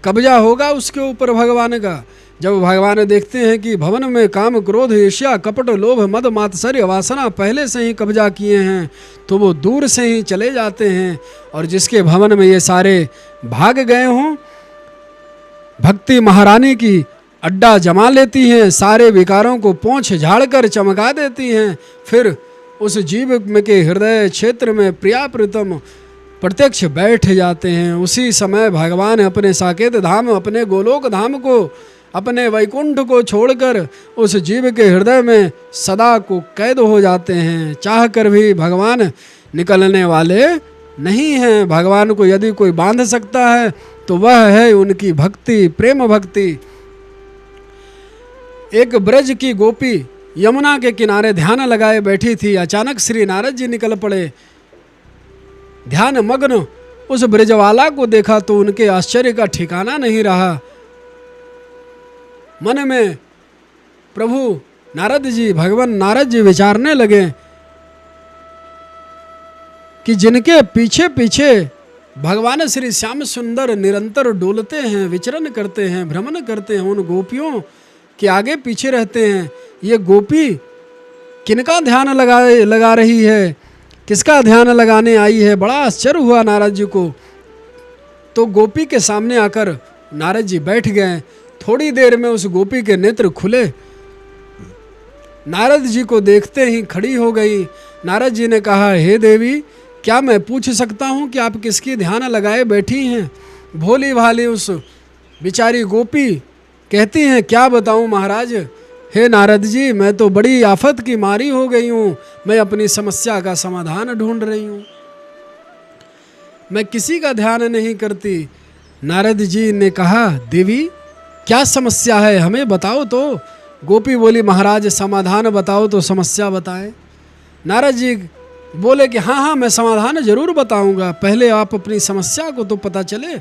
कब्जा होगा उसके ऊपर भगवान का। जब भगवान देखते हैं कि भवन में काम, क्रोध, ईर्ष्या, कपट, लोभ, मद, मात्सर्य, वासना पहले से ही कब्जा किए हैं तो वो दूर से ही चले जाते हैं। और जिसके भवन में ये सारे भाग गए हों, भक्ति महारानी की अड्डा जमा लेती हैं, सारे विकारों को पोंछ झाड़कर चमका देती हैं। फिर उस जीव के हृदय क्षेत्र में प्रिया प्रीतम प्रत्यक्ष बैठ जाते हैं। उसी समय भगवान अपने साकेत धाम, अपने गोलोक धाम को, अपने वैकुंठ को छोड़कर उस जीव के हृदय में सदा को कैद हो जाते हैं। चाह कर भी भगवान निकलने वाले नहीं हैं। भगवान को यदि कोई बांध सकता है तो वह है उनकी भक्ति, प्रेम भक्ति। एक ब्रज की गोपी यमुना के किनारे ध्यान लगाए बैठी थी। अचानक श्री नारद जी निकल पड़े। ध्यान मग्न उस ब्रजवाला को देखा तो उनके आश्चर्य का ठिकाना नहीं रहा। मन में प्रभु नारद जी, भगवान नारद जी विचारने लगे कि जिनके पीछे पीछे भगवान श्री श्याम सुंदर निरंतर डोलते हैं, विचरण करते हैं, भ्रमण करते हैं, उन गोपियों के आगे पीछे रहते हैं, ये गोपी किनका ध्यान लगा रही है, किसका ध्यान लगाने आई है। बड़ा आश्चर्य हुआ नारद जी को। तो गोपी के सामने आकर नारद जी बैठ गए। थोड़ी देर में उस गोपी के नेत्र खुले। नारद जी को देखते ही खड़ी हो गई। नारद जी ने कहा, हे देवी, क्या मैं पूछ सकता हूँ कि आप किसकी ध्यान लगाए बैठी हैं। भोली भाली उस बिचारी गोपी कहती हैं, क्या बताऊँ महाराज, हे नारद जी, मैं तो बड़ी आफत की मारी हो गई हूँ। मैं अपनी समस्या का समाधान ढूंढ रही हूँ, मैं किसी का ध्यान नहीं करती। नारद जी ने कहा, देवी क्या समस्या है, हमें बताओ तो। गोपी बोली, महाराज समाधान बताओ तो समस्या बताएं। नारद जी बोले कि हाँ, मैं समाधान जरूर बताऊंगा, पहले आप अपनी समस्या को तो पता चले।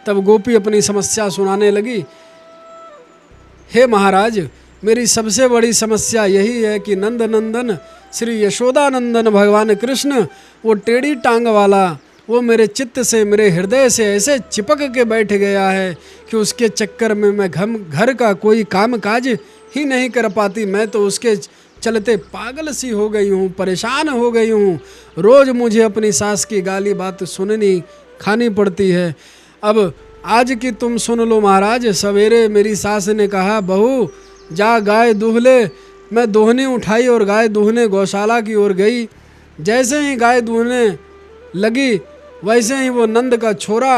तब गोपी अपनी समस्या सुनाने लगी। हे महाराज, मेरी सबसे बड़ी समस्या यही है कि नंद नंदन श्री यशोदानंदन भगवान कृष्ण, वो टेढ़ी टांग वाला, वो मेरे चित्त से, मेरे हृदय से ऐसे चिपक के बैठ गया है कि उसके चक्कर में मैं घर का कोई काम काज ही नहीं कर पाती। मैं तो उसके चलते पागल सी हो गई हूँ, परेशान हो गई हूँ। रोज़ मुझे अपनी सास की गाली बात सुननी खानी पड़ती है। अब आज की तुम सुन लो महाराज। सवेरे मेरी सास ने कहा, बहू जा गाय दूह ले। मैं दोहनी उठाई और गाय दूहने गौशाला की ओर गई। जैसे ही गाय दूहने लगी वैसे ही वो नंद का छोरा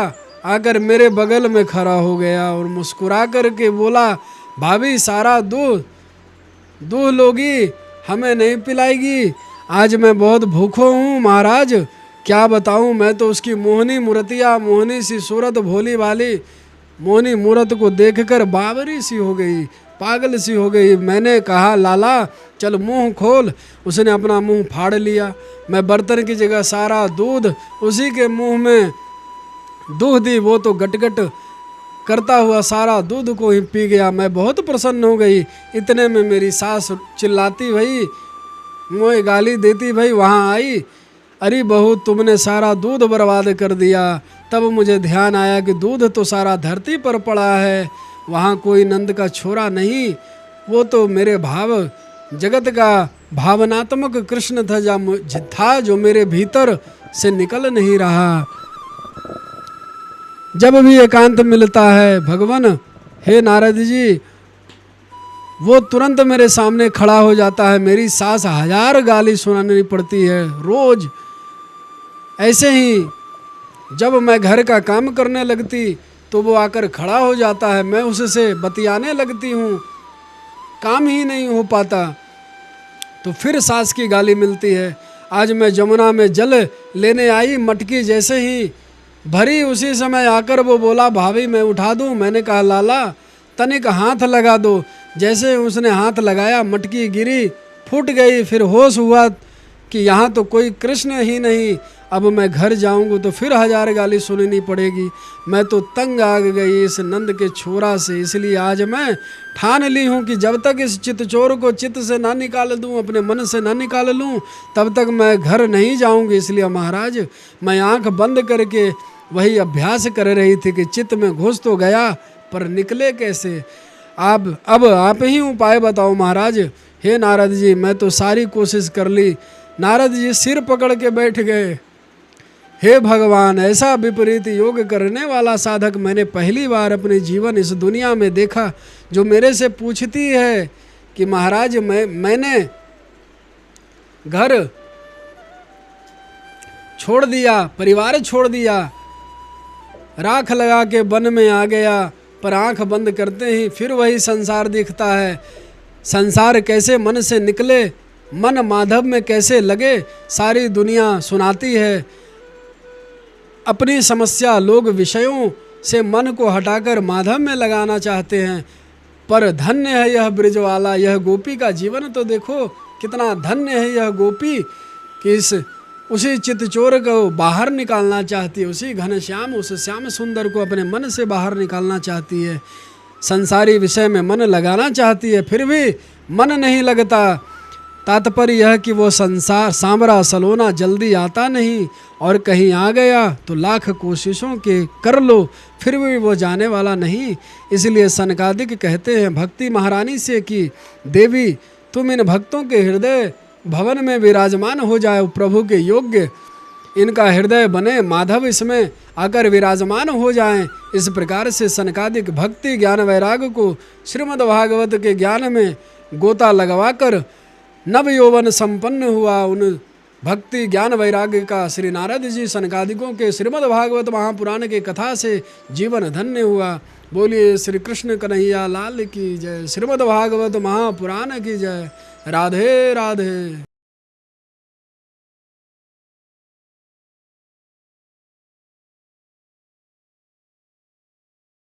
आकर मेरे बगल में खड़ा हो गया और मुस्कुरा कर के बोला, भाभी सारा दूध लोगी, हमें नहीं पिलाएगी। आज मैं बहुत भूखो हूँ महाराज, क्या बताऊँ। मैं तो उसकी मोहनी मूर्तियाँ, मोहनी सी सूरत, भोली वाली मोहनी मूरत को देखकर बावरी सी हो गई, पागल सी हो गई। मैंने कहा, लाला चल मुंह खोल। उसने अपना मुंह फाड़ लिया। मैं बर्तन की जगह सारा दूध उसी के मुंह में दूध दी। वो तो गटगट करता हुआ सारा दूध को ही पी गया। मैं बहुत प्रसन्न हो गई। इतने में मेरी सास चिल्लाती भई, मुझे गाली देती भई वहाँ आई, अरे बहू तुमने सारा दूध बर्बाद कर दिया। तब मुझे ध्यान आया कि दूध तो सारा धरती पर पड़ा है, वहाँ कोई नंद का छोरा नहीं, वो तो मेरे भाव जगत का भावनात्मक कृष्ण था जो मेरे भीतर से निकल नहीं रहा। जब भी एकांत मिलता है भगवान, हे नारद जी, वो तुरंत मेरे सामने खड़ा हो जाता है। मेरी सास 1000 गाली सुनानी पड़ती है रोज। ऐसे ही जब मैं घर का काम करने लगती तो वो आकर खड़ा हो जाता है। मैं उससे बतियाने लगती हूँ, काम ही नहीं हो पाता, तो फिर सास की गाली मिलती है। आज मैं जमुना में जल लेने आई, मटकी जैसे ही भरी उसी समय आकर वो बोला, भाभी मैं उठा दूँ। मैंने कहा, लाला तनिक हाथ लगा दो। जैसे उसने हाथ लगाया, मटकी गिरी, फूट गई। फिर होश हुआ कि यहाँ तो कोई कृष्ण ही नहीं। अब मैं घर जाऊंगी तो फिर 1000 गाली सुननी पड़ेगी। मैं तो तंग आ गई इस नंद के छोरा से। इसलिए आज मैं ठान ली हूँ कि जब तक इस चित्तचोर को चित्त से ना निकाल दूँ, अपने मन से ना निकाल लूँ, तब तक मैं घर नहीं जाऊँगी। इसलिए महाराज मैं आँख बंद करके वही अभ्यास कर रही थी कि चित्त में घुस तो गया पर निकले कैसे। अब आप ही उपाय बताओ महाराज। हे नारद जी, मैं तो सारी कोशिश कर ली। नारद जी सिर पकड़ के बैठ गए। हे भगवान, ऐसा विपरीत योग करने वाला साधक मैंने पहली बार अपने जीवन इस दुनिया में देखा, जो मेरे से पूछती है कि महाराज मैंने घर छोड़ दिया, परिवार छोड़ दिया, राख लगा के वन में आ गया, पर आंख बंद करते ही फिर वही संसार दिखता है। संसार कैसे मन से निकले, मन माधव में कैसे लगे, सारी दुनिया सुनाती है अपनी समस्या। लोग विषयों से मन को हटाकर माधव में लगाना चाहते हैं, पर धन्य है यह ब्रिजवाला, यह गोपी का जीवन तो देखो कितना धन्य है यह गोपी कि उसी चितचोर को बाहर निकालना चाहती है, उसी घनश्याम, उस श्याम सुंदर को अपने मन से बाहर निकालना चाहती है, संसारी विषय में मन लगाना चाहती है, फिर भी मन नहीं लगता। तात्पर्य यह कि वो संसार सांवरा सलोना जल्दी आता नहीं, और कहीं आ गया तो लाख कोशिशों के कर लो फिर भी वो जाने वाला नहीं। इसलिए सनकादिक कहते हैं भक्ति महारानी से कि देवी तुम इन भक्तों के हृदय भवन में विराजमान हो जाओ, प्रभु के योग्य इनका हृदय बने, माधव इसमें आकर विराजमान हो जाएं। इस प्रकार से सनकादिक भक्ति ज्ञान वैराग को श्रीमद् भागवत के ज्ञान में गोता लगवाकर नव यौवन संपन्न हुआ। उन भक्ति ज्ञान वैराग्य का श्री नारद जी सनकादिकों के श्रीमद् भागवत महापुराण के कथा से जीवन धन्य हुआ। बोलिए श्री कृष्ण कन्हैया लाल की जय। श्रीमद् भागवत महापुराण की जय। राधे राधे।